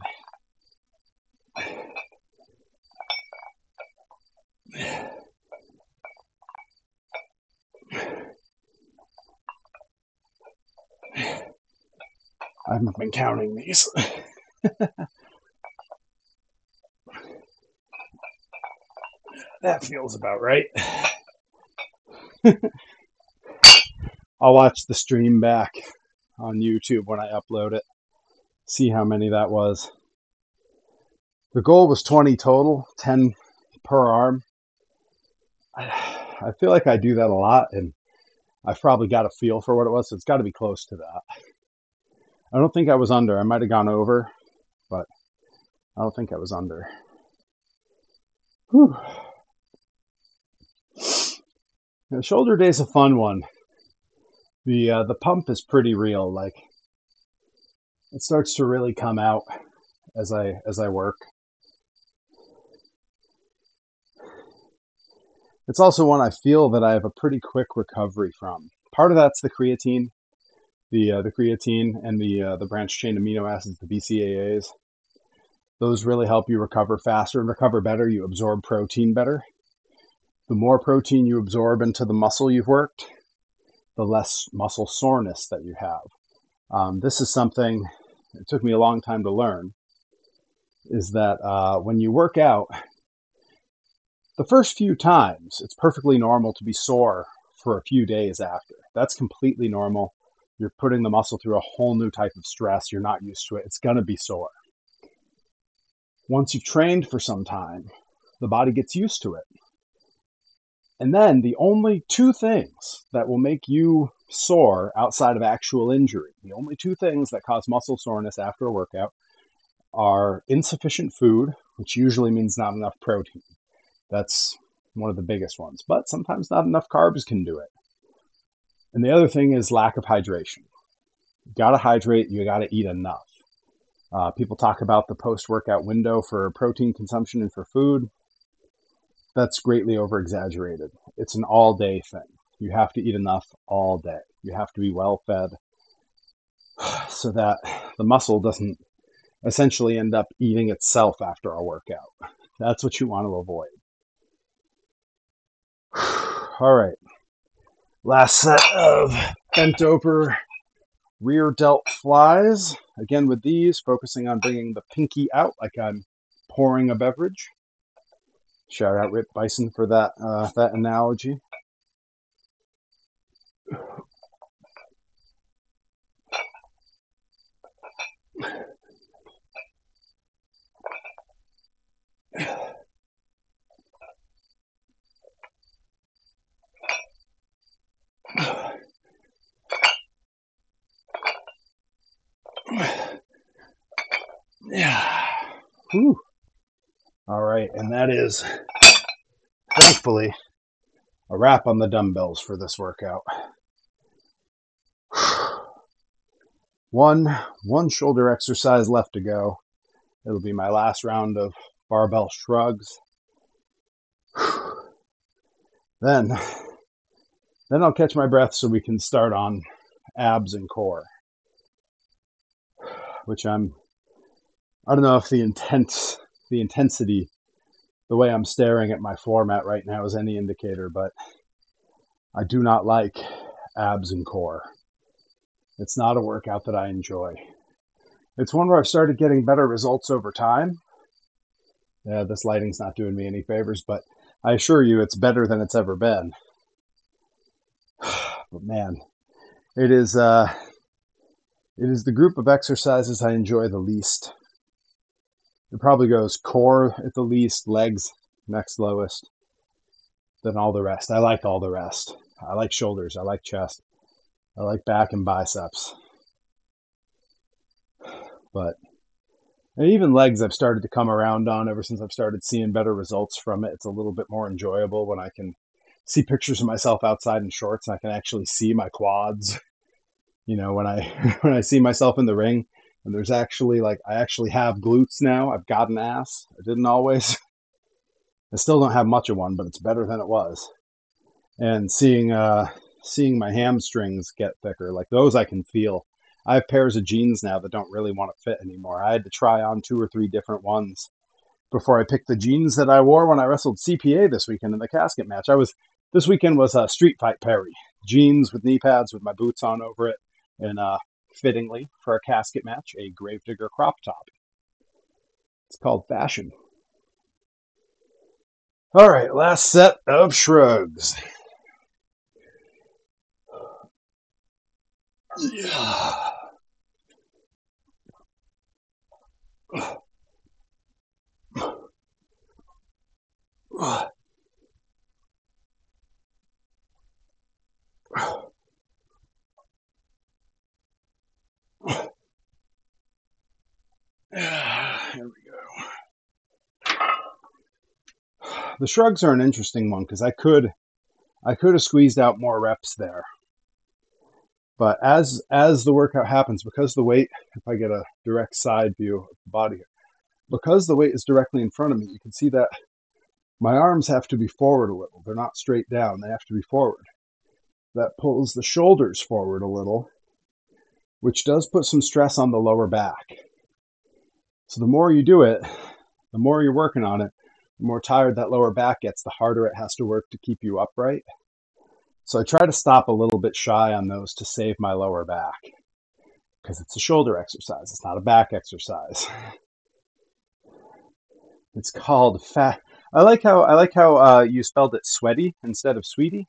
I haven't been counting these. That feels about right. I'll watch the stream back on YouTube when I upload it. See how many that was. The goal was 20 total, 10 per arm. I feel like I do that a lot, and I've probably got a feel for what it was, so it's got to be close to that. I don't think I was under. I might have gone over, but I don't think I was under. Whew. The shoulder day's a fun one. The pump is pretty real. Like, it starts to really come out as I work. It's also one I feel that I have a pretty quick recovery from. Part of that's the creatine, the creatine and the branched chain amino acids, the BCAAs. Those really help you recover faster and recover better. You absorb protein better. The more protein you absorb into the muscle you've worked, the less muscle soreness that you have. This is something, it took me a long time to learn, is that when you work out, the first few times, it's perfectly normal to be sore for a few days after. That's completely normal. You're putting the muscle through a whole new type of stress. You're not used to it. It's going to be sore. Once you've trained for some time, the body gets used to it. And then the only 2 things that will make you sore outside of actual injury, the only 2 things that cause muscle soreness after a workout are insufficient food, which usually means not enough protein. That's one of the biggest ones. But sometimes not enough carbs can do it. And the other thing is lack of hydration. You got to hydrate. You got to eat enough. People talk about the post-workout window for protein consumption and for food. That's greatly over-exaggerated. It's an all-day thing. You have to eat enough all day. You have to be well-fed so that the muscle doesn't essentially end up eating itself after a workout. That's what you want to avoid. All right. Last set of bent over rear delt flies. Again, with these, focusing on bringing the pinky out like I'm pouring a beverage. Shout out Rip Bison for that analogy. Yeah. Whew. All right, and that is, thankfully, a wrap on the dumbbells for this workout. One shoulder exercise left to go. It'll be my last round of barbell shrugs. Then I'll catch my breath so we can start on abs and core, which I don't know if the intensity, the way I'm staring at my floor mat right now is any indicator, but I do not like abs and core. It's not a workout that I enjoy. It's one where I've started getting better results over time. Yeah, this lighting's not doing me any favors, but I assure you it's better than it's ever been. But man, it is the group of exercises I enjoy the least. It probably goes core at the least, legs next lowest, then all the rest. I like all the rest. I like shoulders, I like chest, I like back and biceps. But and even legs I've started to come around on ever since I've started seeing better results from it. It's a little bit more enjoyable when I can see pictures of myself outside in shorts and I can actually see my quads. You know, when I see myself in the ring and there's actually I actually have glutes now. I've got an ass. I didn't always. I still don't have much of one, but it's better than it was. And seeing my hamstrings get thicker, like those I can feel. I have pairs of jeans now that don't really want to fit anymore. I had to try on 2 or 3 different ones before I picked the jeans that I wore when I wrestled CPA this weekend in the casket match. This weekend was a Street Fight Perry. Jeans with knee pads with my boots on over it, and fittingly for a casket match, a Gravedigger crop top. It's called fashion. All right, last set of shrugs. Yeah. Here we go. The shrugs are an interesting one because I could have squeezed out more reps there. But as the workout happens, because the weight, if I get a direct side view of the body, because the weight is directly in front of me, you can see that my arms have to be forward a little. They're not straight down. They have to be forward. That pulls the shoulders forward a little, which does put some stress on the lower back. So the more you do it, the more you're working on it, the more tired that lower back gets, the harder it has to work to keep you upright. So I try to stop a little bit shy on those to save my lower back because it's a shoulder exercise. It's not a back exercise. It's called fat. I like how you spelled it sweaty instead of sweetie,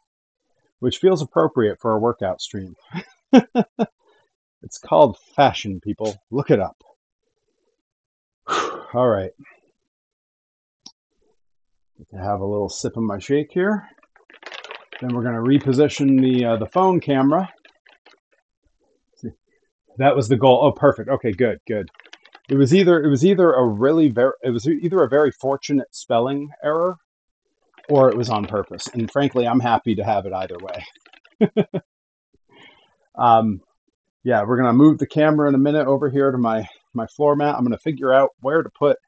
which feels appropriate for a workout stream. It's called fashion, people. Look it up. All right. I have a little sip of my shake here. Then we're going to reposition the phone camera. That was the goal. Oh, perfect. Okay, good. It was either a very fortunate spelling error, or it was on purpose. And frankly, I'm happy to have it either way. Yeah, we're gonna move the camera in a minute over here to my my floor mat. I'm going to figure out where to put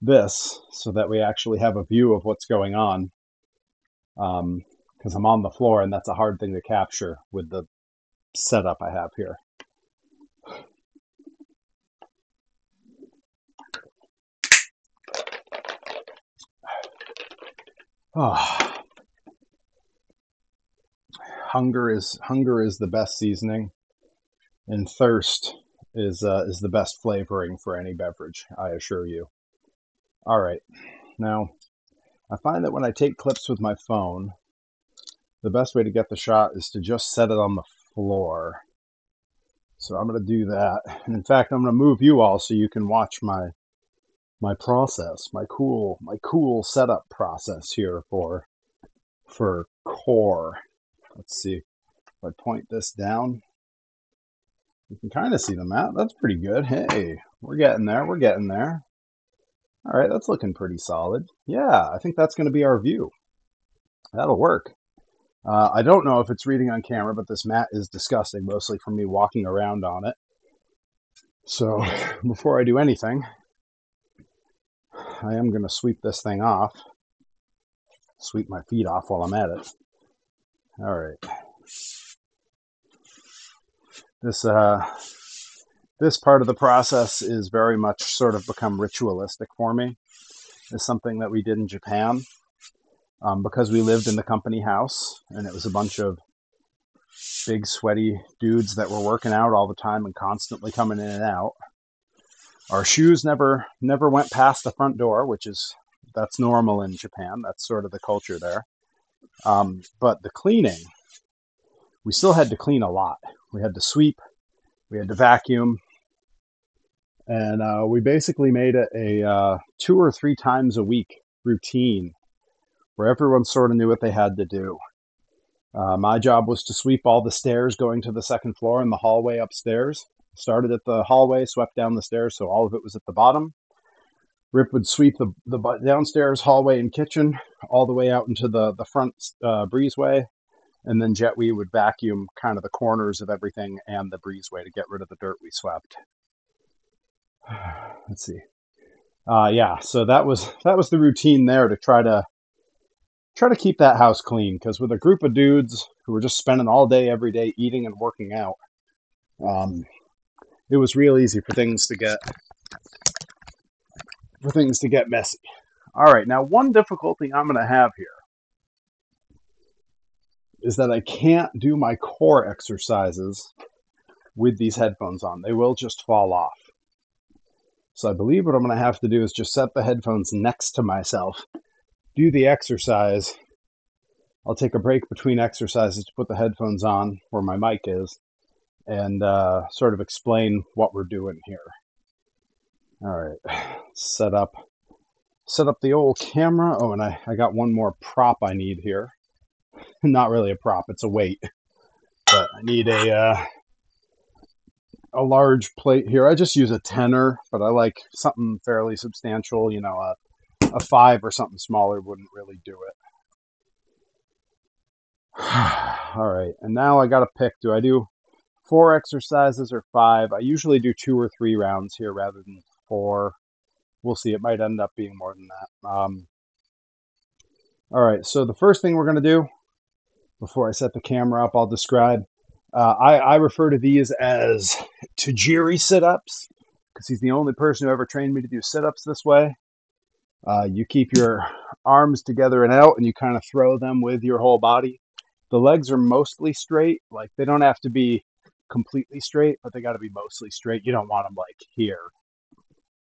this so that we actually have a view of what's going on. Because I'm on the floor and that's a hard thing to capture with the setup I have here. Oh. Hunger is the best seasoning, and thirst is the best flavoring for any beverage, I assure you. All right, now I find that when I take clips with my phone, the best way to get the shot is to just set it on the floor. So I'm going to do that. And in fact, I'm going to move you all so you can watch my process, my cool setup process here for core. Let's see. If I point this down, you can kind of see the mat. That's pretty good. Hey, we're getting there. We're getting there. All right, that's looking pretty solid. Yeah, I think that's going to be our view. That'll work. I don't know if it's reading on camera, but this mat is disgusting, mostly from me walking around on it. So before I do anything, I am going to sweep this thing off. Sweep my feet off while I'm at it. All right. This part of the process is very much sort of become ritualistic for me. It's something that we did in Japan because we lived in the company house, and it was a bunch of big sweaty dudes that were working out all the time and constantly coming in and out. Our shoes never went past the front door, that's normal in Japan. That's sort of the culture there. But the cleaning, we still had to clean a lot. We had to sweep, we had to vacuum, and we basically made it a 2 or 3 times a week routine where everyone sort of knew what they had to do. My job was to sweep all the stairs going to the second floor and the hallway upstairs. Started at the hallway, swept down the stairs, so all of it was at the bottom. Rip would sweep the downstairs hallway and kitchen all the way out into the front breezeway, and then Jetwee would vacuum kind of the corners of everything and the breezeway to get rid of the dirt we swept. Let's see. Yeah, so that was the routine there to try to keep that house clean, because with a group of dudes who were just spending all day every day eating and working out, it was real easy for things to get messy. All right, now one difficulty I'm going to have here is that I can't do my core exercises with these headphones on. They will just fall off. So I believe what I'm going to have to do is just set the headphones next to myself, do the exercise. I'll take a break between exercises to put the headphones on where my mic is and sort of explain what we're doing here. All right, set up the old camera. Oh, and I got one more prop I need here. Not really a prop, it's a weight. But I need a large plate here. I just use a 10er, but I like something fairly substantial. You know, a 5 or something smaller wouldn't really do it. All right, and now I got to pick. Do I do 4 exercises or 5? I usually do 2 or 3 rounds here rather than 4. We'll see. It might end up being more than that. All right, so the first thing we're going to do, before I set the camera up, I'll describe. I refer to these as Tajiri sit-ups, because he's the only person who ever trained me to do sit-ups this way. You keep your arms together and out, and you kind of throw them with your whole body. The legs are mostly straight. Like, they don't have to be completely straight, but they got to be mostly straight. You don't want them like here.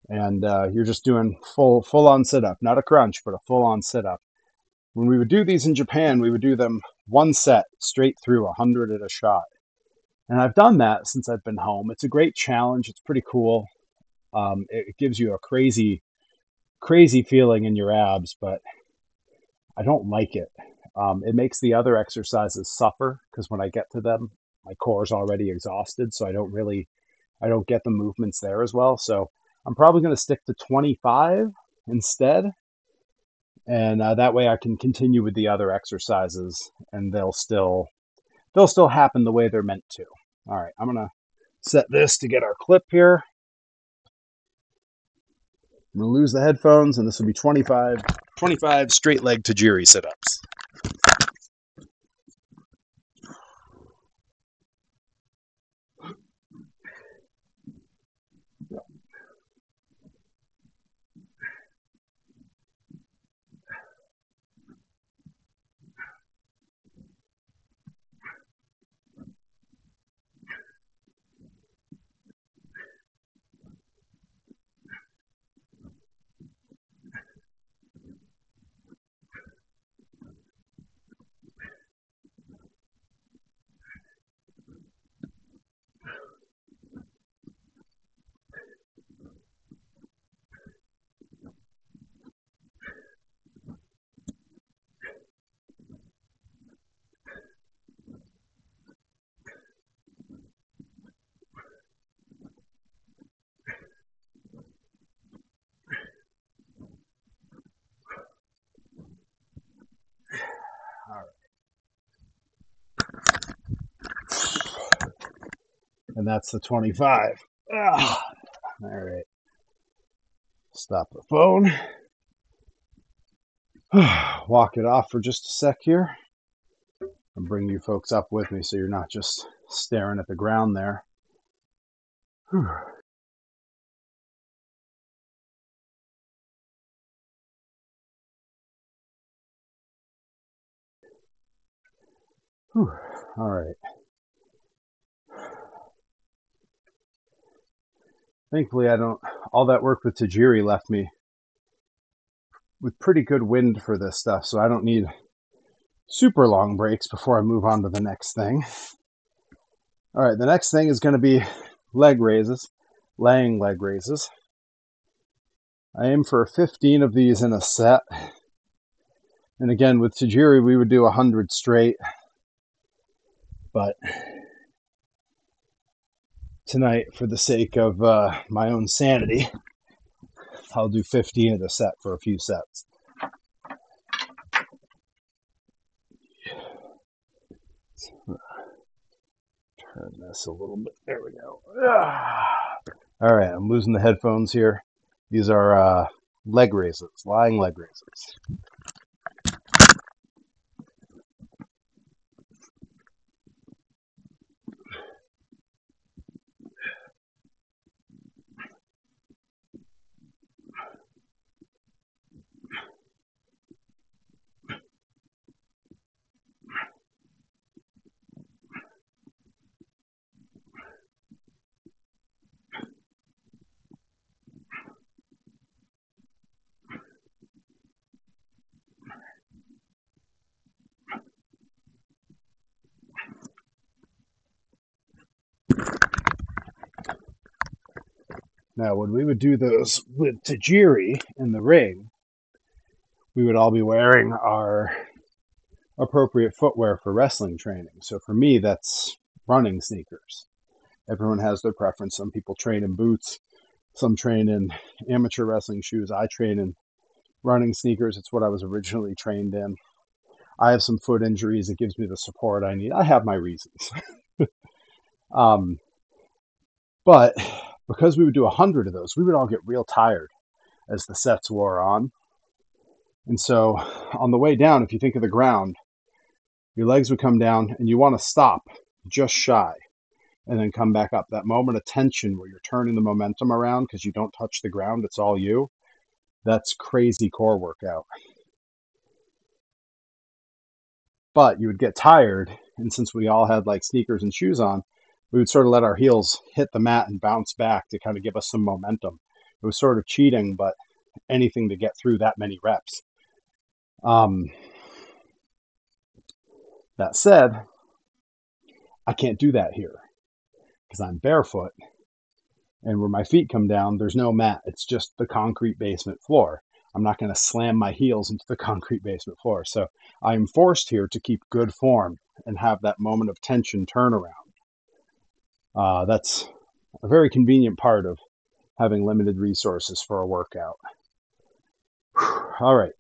And you're just doing full-on sit-up, not a crunch, but a full-on sit-up. When we would do these in Japan, we would do them one set straight through, 100 at a shot. And I've done that since I've been home. It's a great challenge. It's pretty cool. It gives you a crazy feeling in your abs, but I don't like it. It makes the other exercises suffer, because when I get to them, my core is already exhausted, so I don't get the movements there as well. So I'm probably going to stick to 25 instead. And that way I can continue with the other exercises, and they'll still happen the way they're meant to. All right, I'm going to set this to get our clip here. I'm going to lose the headphones, and this will be 25 straight leg Tajiri sit-ups. And that's the 25. All right. Stop the phone. Walk it off for just a sec here. And bring you folks up with me so you're not just staring at the ground there. Whew. Whew. All right. Thankfully, all that work with Tajiri left me with pretty good wind for this stuff, so I don't need super long breaks before I move on to the next thing. All right, the next thing is going to be leg raises, laying leg raises. I aim for 15 of these in a set. And again, with Tajiri, we would do 100 straight. But tonight, for the sake of my own sanity, I'll do 15 of the set for a few sets. Turn this a little bit. There we go. All right, I'm losing the headphones here. These are leg raises, lying leg raises. Now, when we would do those with Tajiri in the ring, we would all be wearing our appropriate footwear for wrestling training. So for me, that's running sneakers. Everyone has their preference. Some people train in boots, some train in amateur wrestling shoes. I train in running sneakers. It's what I was originally trained in. I have some foot injuries. It gives me the support I need. I have my reasons. But because we would do 100 of those, we would all get real tired as the sets wore on. And so on the way down, if you think of the ground, your legs would come down and you want to stop just shy and then come back up. That moment of tension where you're turning the momentum around because you don't touch the ground, it's all you. That's crazy core workout. But you would get tired, and since we all had like sneakers and shoes on, we would sort of let our heels hit the mat and bounce back to kind of give us some momentum. It was sort of cheating, but anything to get through that many reps. That said, I can't do that here because I'm barefoot, and where my feet come down, there's no mat. It's just the concrete basement floor. I'm not going to slam my heels into the concrete basement floor. So I'm forced here to keep good form and have that moment of tension turnaround. That's a very convenient part of having limited resources for a workout. All right.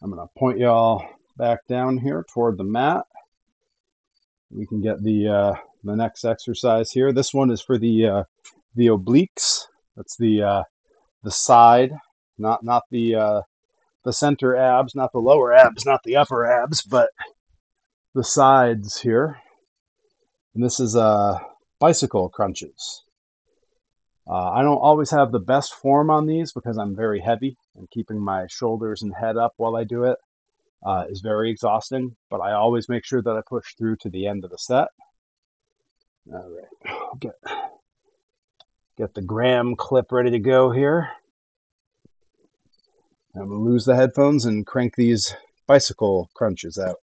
I'm going to point y'all back down here toward the mat. We can get the next exercise here. This one is for the obliques. That's the the side, not the center abs, not the lower abs, not the upper abs, but the sides here. And this is bicycle crunches. I don't always have the best form on these because I'm very heavy, and keeping my shoulders and head up while I do it is very exhausting, but I always make sure that I push through to the end of the set. All right, I'll get the gram clip ready to go here. I'm going to lose the headphones and crank these bicycle crunches out.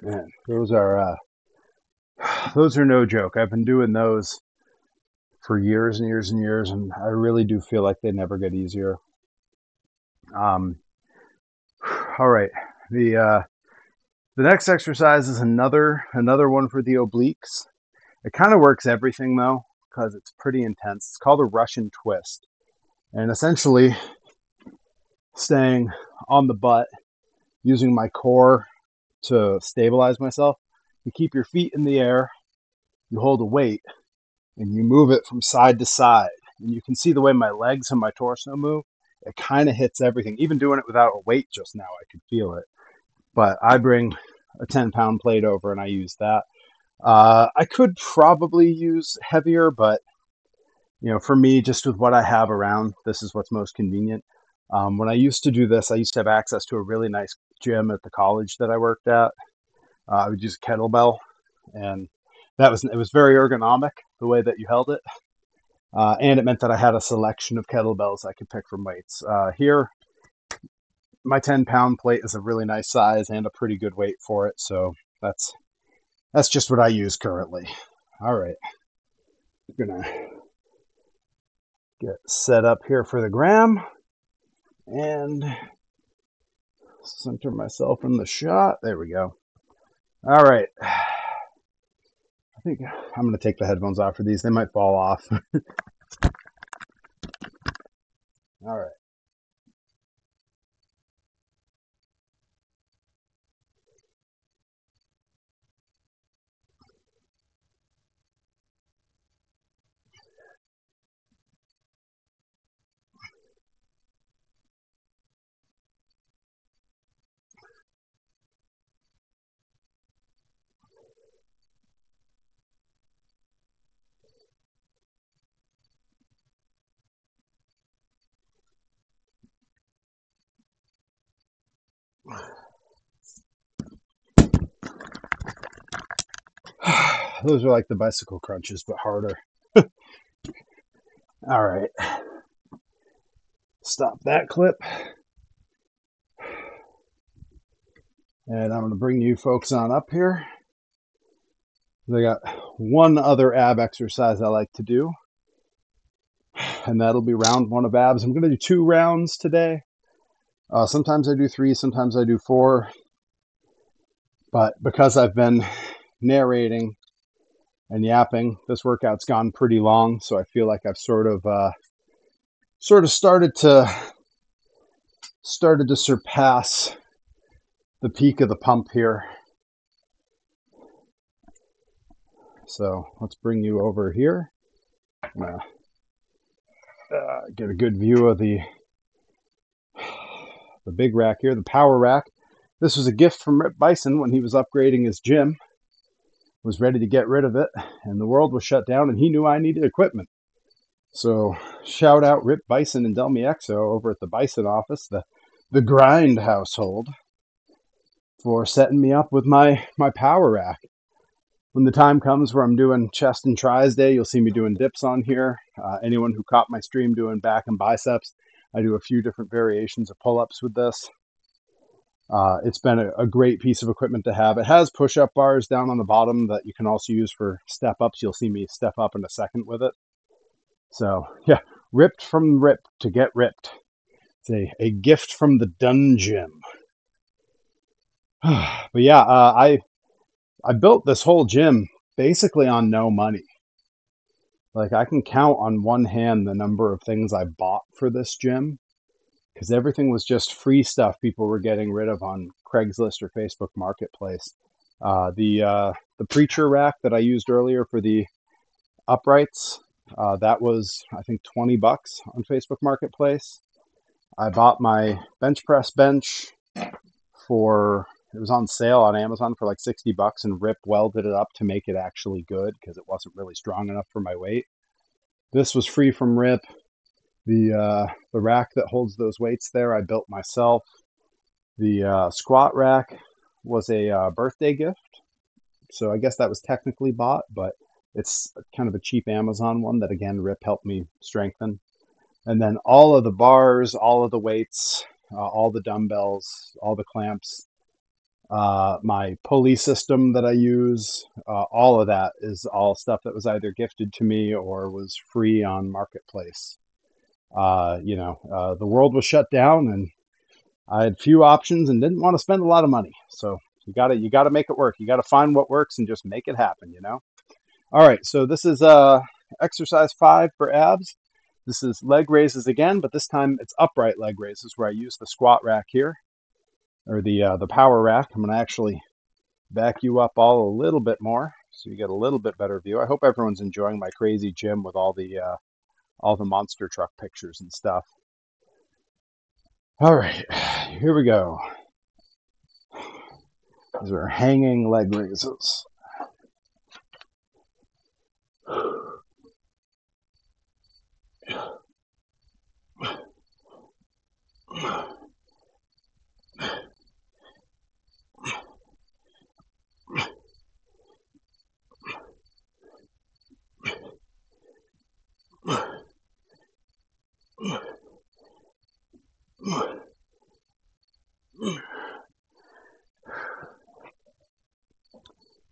Man, those are no joke. I've been doing those for years and years and years, and I really do feel like they never get easier. All right, the next exercise is another one for the obliques. It kind of works everything though, because it's pretty intense. It's called a Russian twist, and essentially staying on the butt, using my core to stabilize myself. You keep your feet in the air, you hold a weight, and you move it from side to side. And you can see the way my legs and my torso move. It kind of hits everything. Even doing it without a weight just now, I could feel it. But I bring a 10-pound plate over and I use that. I could probably use heavier, but for me, just with what I have around, this is what's most convenient. When I used to do this, I used to have access to a really nice gym at the college that I worked at. I would use a kettlebell, and it was very ergonomic the way that you held it, and it meant that I had a selection of kettlebells I could pick from weights. Here, my 10-pound plate is a really nice size and a pretty good weight for it, so that's just what I use currently. All right, I'm gonna get set up here for the gram and center myself in the shot. There we go. All right. I think I'm going to take the headphones off for these. They might fall off. All right. Those are like the bicycle crunches, but harder. All right. Stop that clip. And I'm going to bring you folks on up here. I got one other ab exercise I like to do, and that'll be round one of abs. I'm going to do 2 rounds today. Sometimes I do 3, sometimes I do 4. But because I've been narrating and yapping, this workout's gone pretty long, so I feel like I've sort of started to surpass the peak of the pump here. So let's bring you over here. I'm gonna get a good view of the big rack here, the power rack. This was a gift from Rip Bison when he was upgrading his gym. Was ready to get rid of it, and the world was shut down, and he knew I needed equipment. So shout out Rip Bison and Delmi Exo over at the Bison office, the Grind household, for setting me up with my power rack. When the time comes where I'm doing chest and tries day, you'll see me doing dips on here. Anyone who caught my stream doing back and biceps, I do a few different variations of pull-ups with this. It's been a great piece of equipment to have. It has push-up bars down on the bottom that you can also use for step-ups. You'll see me step up in a second with it. So yeah, ripped from ripped to get ripped. It's a gift from the dungeon. But yeah, I built this whole gym basically on no money. Like I can count on one hand the number of things I bought for this gym because everything was just free stuff people were getting rid of on Craigslist or Facebook Marketplace. The preacher rack that I used earlier for the uprights, that was I think $20 on Facebook Marketplace. I bought my bench press bench for it was on sale on Amazon for like $60 and Rip welded it up to make it actually good because it wasn't really strong enough for my weight. This was free from Rip. The rack that holds those weights there I built myself. The squat rack was a birthday gift, so I guess that was technically bought, but it's kind of a cheap Amazon one that again Rip helped me strengthen. And then all of the bars, all of the weights, all the dumbbells, all the clamps, my pulley system that I use, all of that is all stuff that was either gifted to me or was free on Marketplace. The world was shut down and I had few options and didn't want to spend a lot of money. So you gotta make it work. You gotta find what works and just make it happen, All right, so this is exercise 5 for abs. This is leg raises again, but this time it's upright leg raises where I use the squat rack here, or the power rack. I'm going to actually back you up all a little bit more so you get a little bit better view. I hope everyone's enjoying my crazy gym with all the monster truck pictures and stuff. All right, here we go. These are hanging leg raises.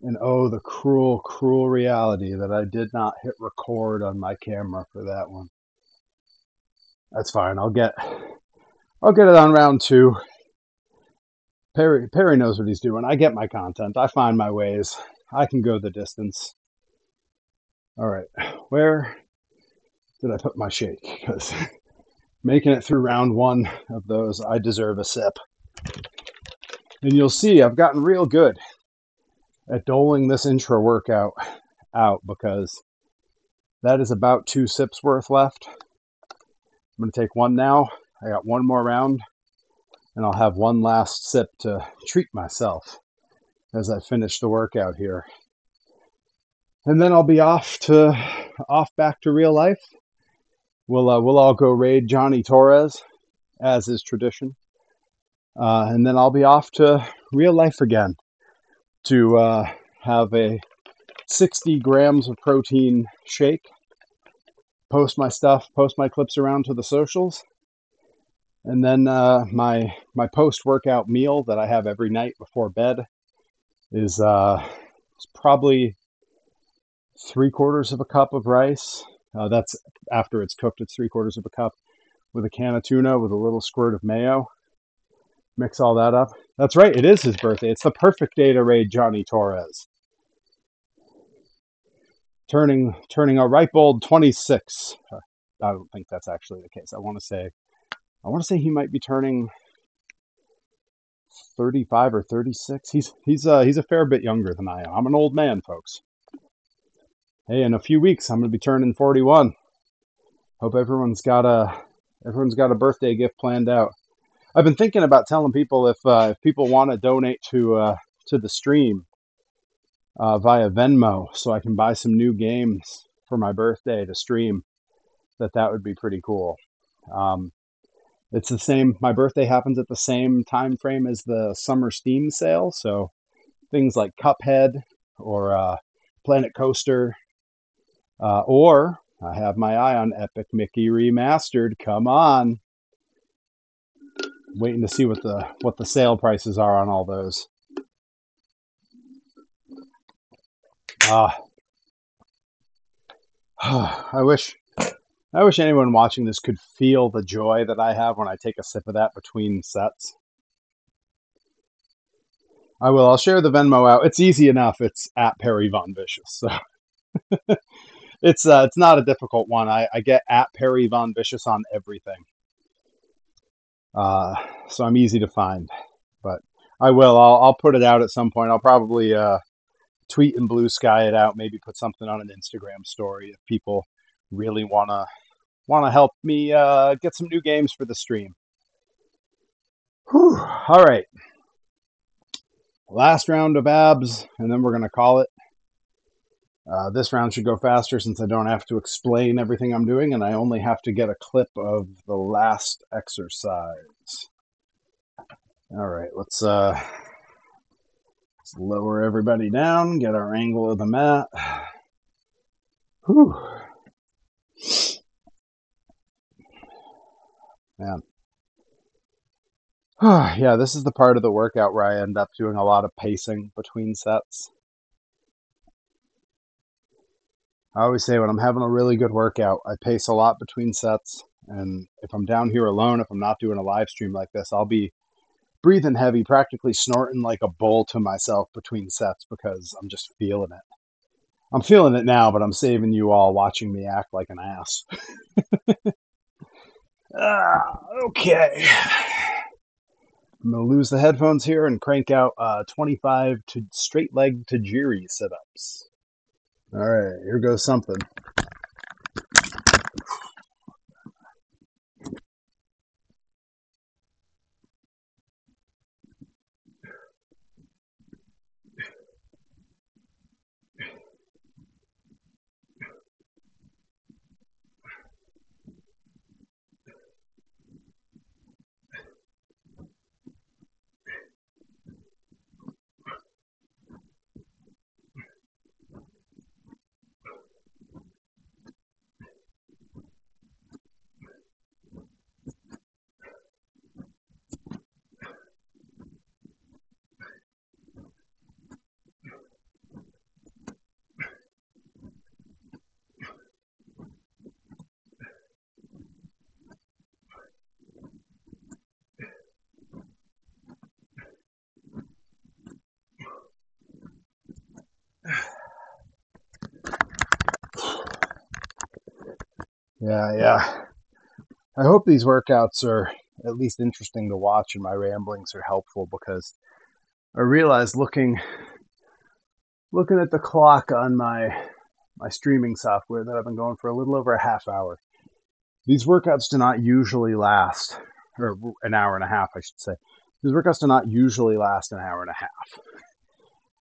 And oh, the cruel, cruel reality that I did not hit record on my camera for that one. That's fine. I'll get it on round 2. Perry knows what he's doing. I get my content. I find my ways. I can go the distance. All right, where did I put my shake? Because making it through round 1 of those, I deserve a sip. And you'll see I've gotten real good at doling this intro workout out because that is about 2 sips worth left. I'm going to take one now. I got one more round, and I'll have one last sip to treat myself as I finish the workout here. And then I'll be off back to real life. We'll all go raid Johnny Torres, as is tradition. And then I'll be off to real life again to have a 60 grams of protein shake, post my clips around to the socials, and then my post-workout meal that I have every night before bed is it's probably 3/4 of a cup of rice. That's after it's cooked. It's 3/4 of a cup with a can of tuna with a little squirt of mayo. Mix all that up. That's right, it is his birthday. It's the perfect day to raid Johnny Torres. Turning a ripe old 26. I don't think that's actually the case. I want to say he might be turning 35 or 36. He's a fair bit younger than I am. I'm an old man, folks. Hey, in a few weeks I'm going to be turning 41. Hope everyone's got a birthday gift planned out. I've been thinking about telling people if people want to donate to the stream via Venmo, so I can buy some new games for my birthday to stream. That would be pretty cool. It's the same. My birthday happens at the same time frame as the summer Steam sale, so things like Cuphead or Planet Coaster, or I have my eye on Epic Mickey Remastered. Come on. Waiting to see what the sale prices are on all those. I wish anyone watching this could feel the joy that I have when I take a sip of that between sets. I will. I'll share the Venmo out. It's easy enough. It's at Perry Von Vicious. So it's not a difficult one. I get at Perry Von Vicious on everything. So I'm easy to find. But I will. I'll put it out at some point. I'll probably tweet and blue sky it out. Maybe put something on an Instagram story if people really wanna help me get some new games for the stream. Whew. All right. Last round of abs, and then we're going to call it. This round should go faster since I don't have to explain everything I'm doing, and I only have to get a clip of the last exercise. All right, let's lower everybody down, get our angle of the mat. Whew. Man. Yeah, this is the part of the workout where I end up doing a lot of pacing between sets. I always say when I'm having a really good workout, I pace a lot between sets. And if I'm down here alone, if I'm not doing a live stream like this, I'll be breathing heavy, practically snorting like a bull to myself between sets because I'm just feeling it. I'm feeling it now, but I'm saving you all watching me act like an ass. Okay. I'm going to lose the headphones here and crank out 25 to straight leg tajiri sit-ups. All right, here goes something. Yeah. I hope these workouts are at least interesting to watch and my ramblings are helpful because I realized looking at the clock on my streaming software that I've been going for a little over a half hour. These workouts do not usually last, or an hour and a half, I should say. These workouts do not usually last an hour and a half.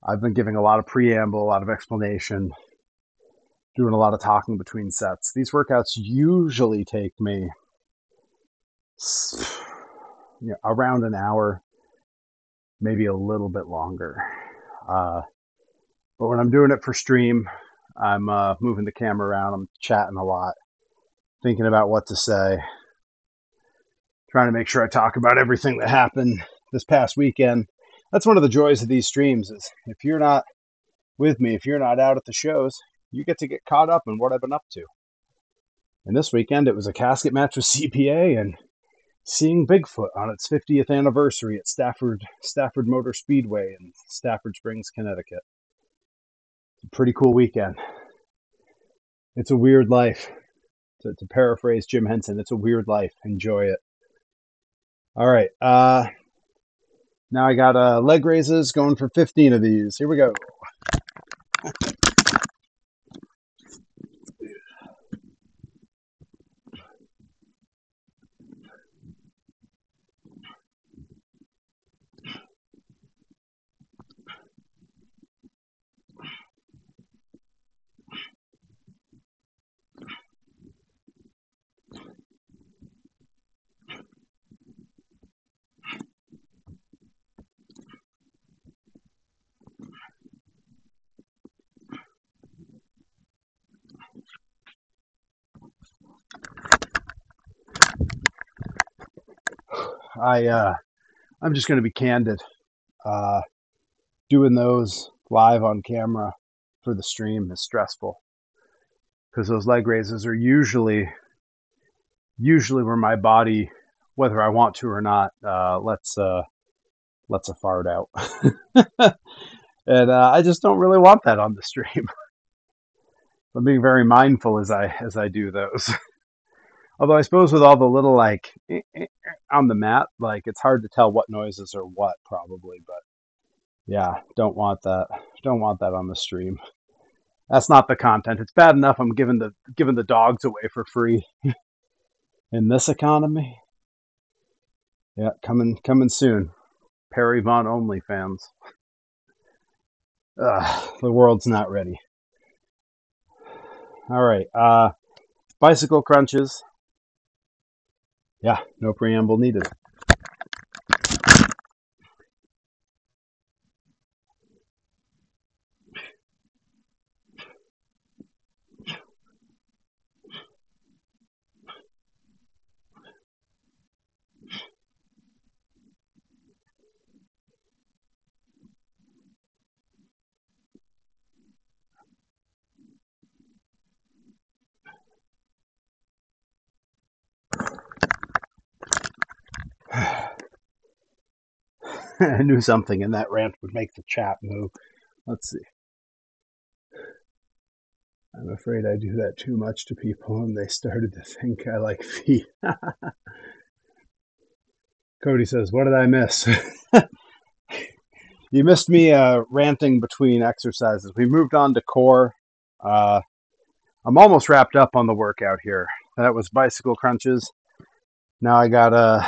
I've been giving a lot of preamble, a lot of explanation, doing a lot of talking between sets. These workouts usually take me around an hour, maybe a little bit longer. But when I'm doing it for stream, I'm moving the camera around, I'm chatting a lot, thinking about what to say, trying to make sure I talk about everything that happened this past weekend. That's one of the joys of these streams is if you're not with me, if you're not out at the shows, you get to get caught up in what I've been up to. And this weekend, it was a casket match with CPA and seeing Bigfoot on its 50th anniversary at Stafford Motor Speedway in Stafford Springs, Connecticut. It's a pretty cool weekend. It's a weird life. To paraphrase Jim Henson, it's a weird life. Enjoy it. All right. Now I got leg raises going for 15 of these. Here we go. I'm just going to be candid. Doing those live on camera for the stream is stressful because those leg raises are usually where my body, whether I want to or not, lets a fart out. And I just don't really want that on the stream. I'm being very mindful as I do those. Although I suppose with all the little like on the mat, like it's hard to tell what noises are what probably, but yeah, don't want that. Don't want that on the stream. That's not the content. It's bad enough I'm giving the dogs away for free in this economy. Yeah, coming soon. Perry Von only fans. The world's not ready. All right. Bicycle crunches. Yeah, no preamble needed. I knew something in that rant would make the chat move. Let's see. I'm afraid I do that too much to people and they started to think I like feet. Cody says, what did I miss? You missed me ranting between exercises. We moved on to core. I'm almost wrapped up on the workout here. That was bicycle crunches. Now I got a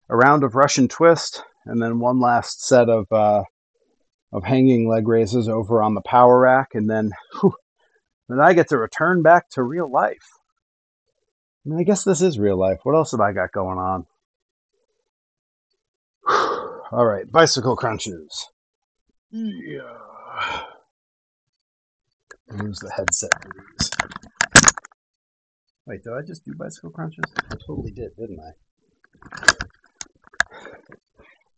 round of Russian twist and then one last set of hanging leg raises over on the power rack, and then I get to return back to real life. I mean, I guess this is real life. What else have I got going on? All right, bicycle crunches. Yeah. Use the headset for these. Wait, did I just do bicycle crunches? I totally did, didn't I?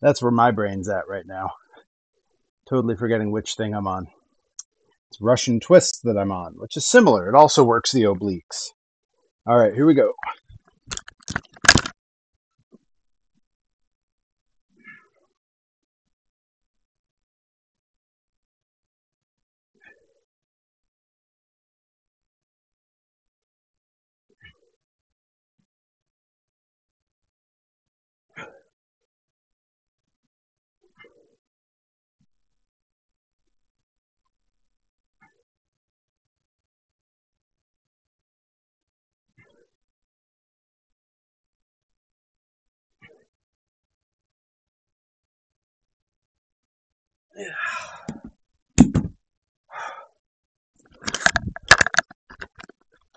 That's where my brain's at right now. Totally forgetting which thing I'm on. It's Russian twist that I'm on, which is similar. It also works the obliques. All right, here we go.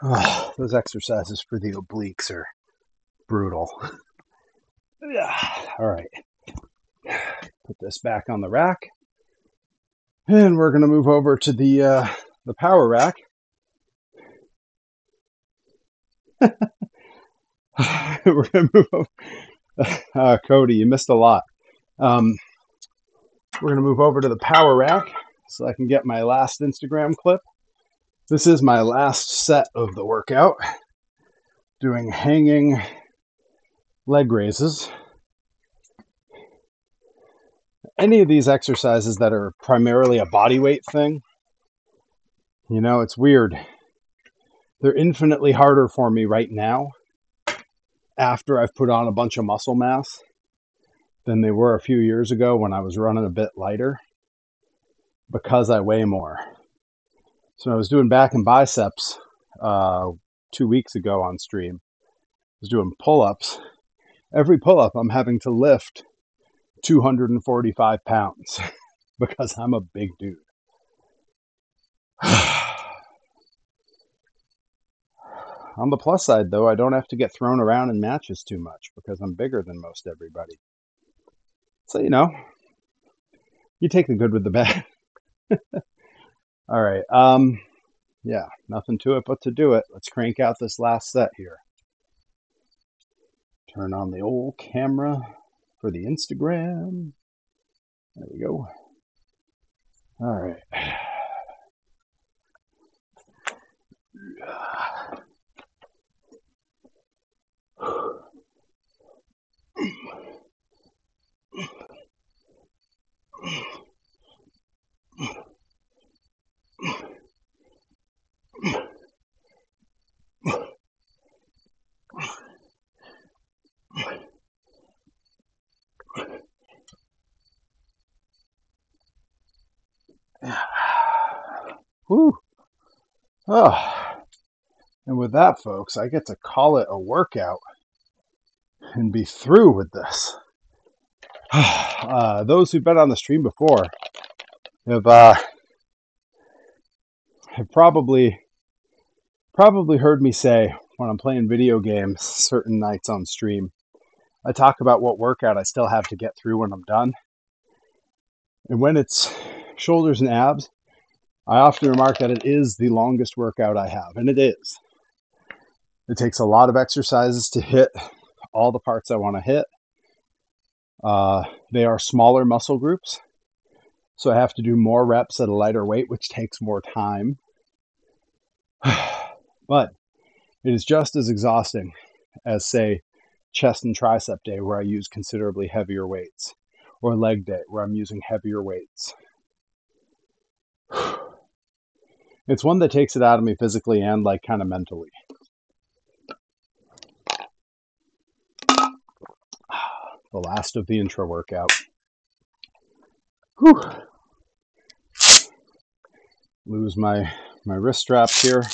Oh, those exercises for the obliques are brutal. Yeah. All right. Put this back on the rack. And we're going to move over to the power rack. We're going to move over. Cody, you missed a lot. We're going to move over to the power rack so I can get my last Instagram clip. This is my last set of the workout, doing hanging leg raises. Any of these exercises that are primarily a body weight thing, you know, it's weird. They're infinitely harder for me right now after I've put on a bunch of muscle mass than they were a few years ago when I was running a bit lighter because I weigh more. So I was doing back and biceps 2 weeks ago on stream. I was doing pull-ups. Every pull-up I'm having to lift 245 pounds because I'm a big dude. On the plus side, though, I don't have to get thrown around in matches too much because I'm bigger than most everybody. So, you know, you take the good with the bad. All right. Yeah, nothing to it but to do it. Let's crank out this last set here. Turn on the old camera for the Instagram. There we go. All right. Whew. Oh. And with that, folks, I get to call it a workout and be through with this. Those who've been on the stream before have probably heard me say when I'm playing video games certain nights on stream, I talk about what workout I still have to get through when I'm done. And when it's shoulders and abs, I often remark that it is the longest workout I have, and it is. It takes a lot of exercises to hit all the parts I want to hit. They are smaller muscle groups, so I have to do more reps at a lighter weight, which takes more time. But it is just as exhausting as, say, chest and tricep day, where I use considerably heavier weights, or leg day, where I'm using heavier weights. It's one that takes it out of me physically and like kind of mentally. The last of the intro workout. Whew. Lose my wrist straps here.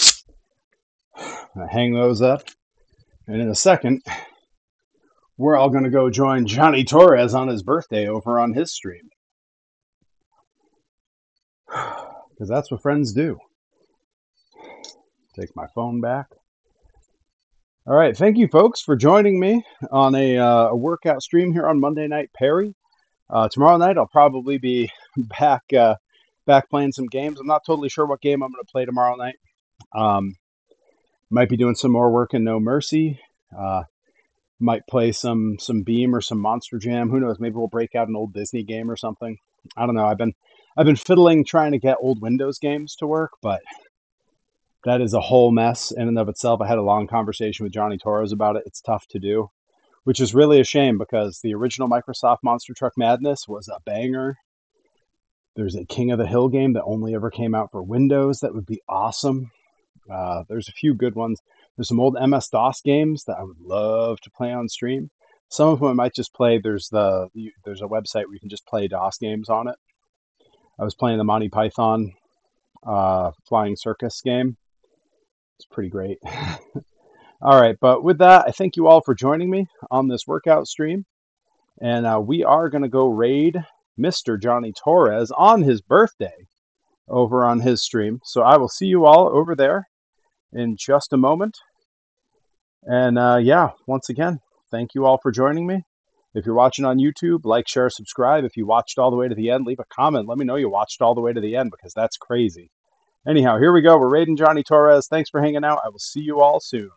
I hang those up. And in a second, we're all going to go join Johnny Torres on his birthday over on his stream. Because that's what friends do. Take my phone back. All right, thank you, folks, for joining me on a workout stream here on Monday Night Perry. Tomorrow night, I'll probably be back playing some games. I'm not totally sure what game I'm going to play tomorrow night. Might be doing some more work in No Mercy. Might play some Beam or some Monster Jam. Who knows? Maybe we'll break out an old Disney game or something. I don't know. I've been fiddling trying to get old Windows games to work, but that is a whole mess in and of itself. I had a long conversation with Johnny Torres about it. It's tough to do, which is really a shame because the original Microsoft Monster Truck Madness was a banger. There's a King of the Hill game that only ever came out for Windows that would be awesome. There's a few good ones. There's some old MS-DOS games that I would love to play on stream. Some of them I might just play. There's a website where you can just play DOS games on it. I was playing the Monty Python Flying Circus game. It's pretty great. All right, but with that, I thank you all for joining me on this workout stream. And we are going to go raid Mr. Johnny Torres on his birthday over on his stream. So I will see you all over there in just a moment. And yeah, once again, thank you all for joining me. If you're watching on YouTube, like, share, subscribe. If you watched all the way to the end, leave a comment. Let me know you watched all the way to the end because that's crazy. Anyhow, here we go. We're raiding Johnny Torres. Thanks for hanging out. I will see you all soon.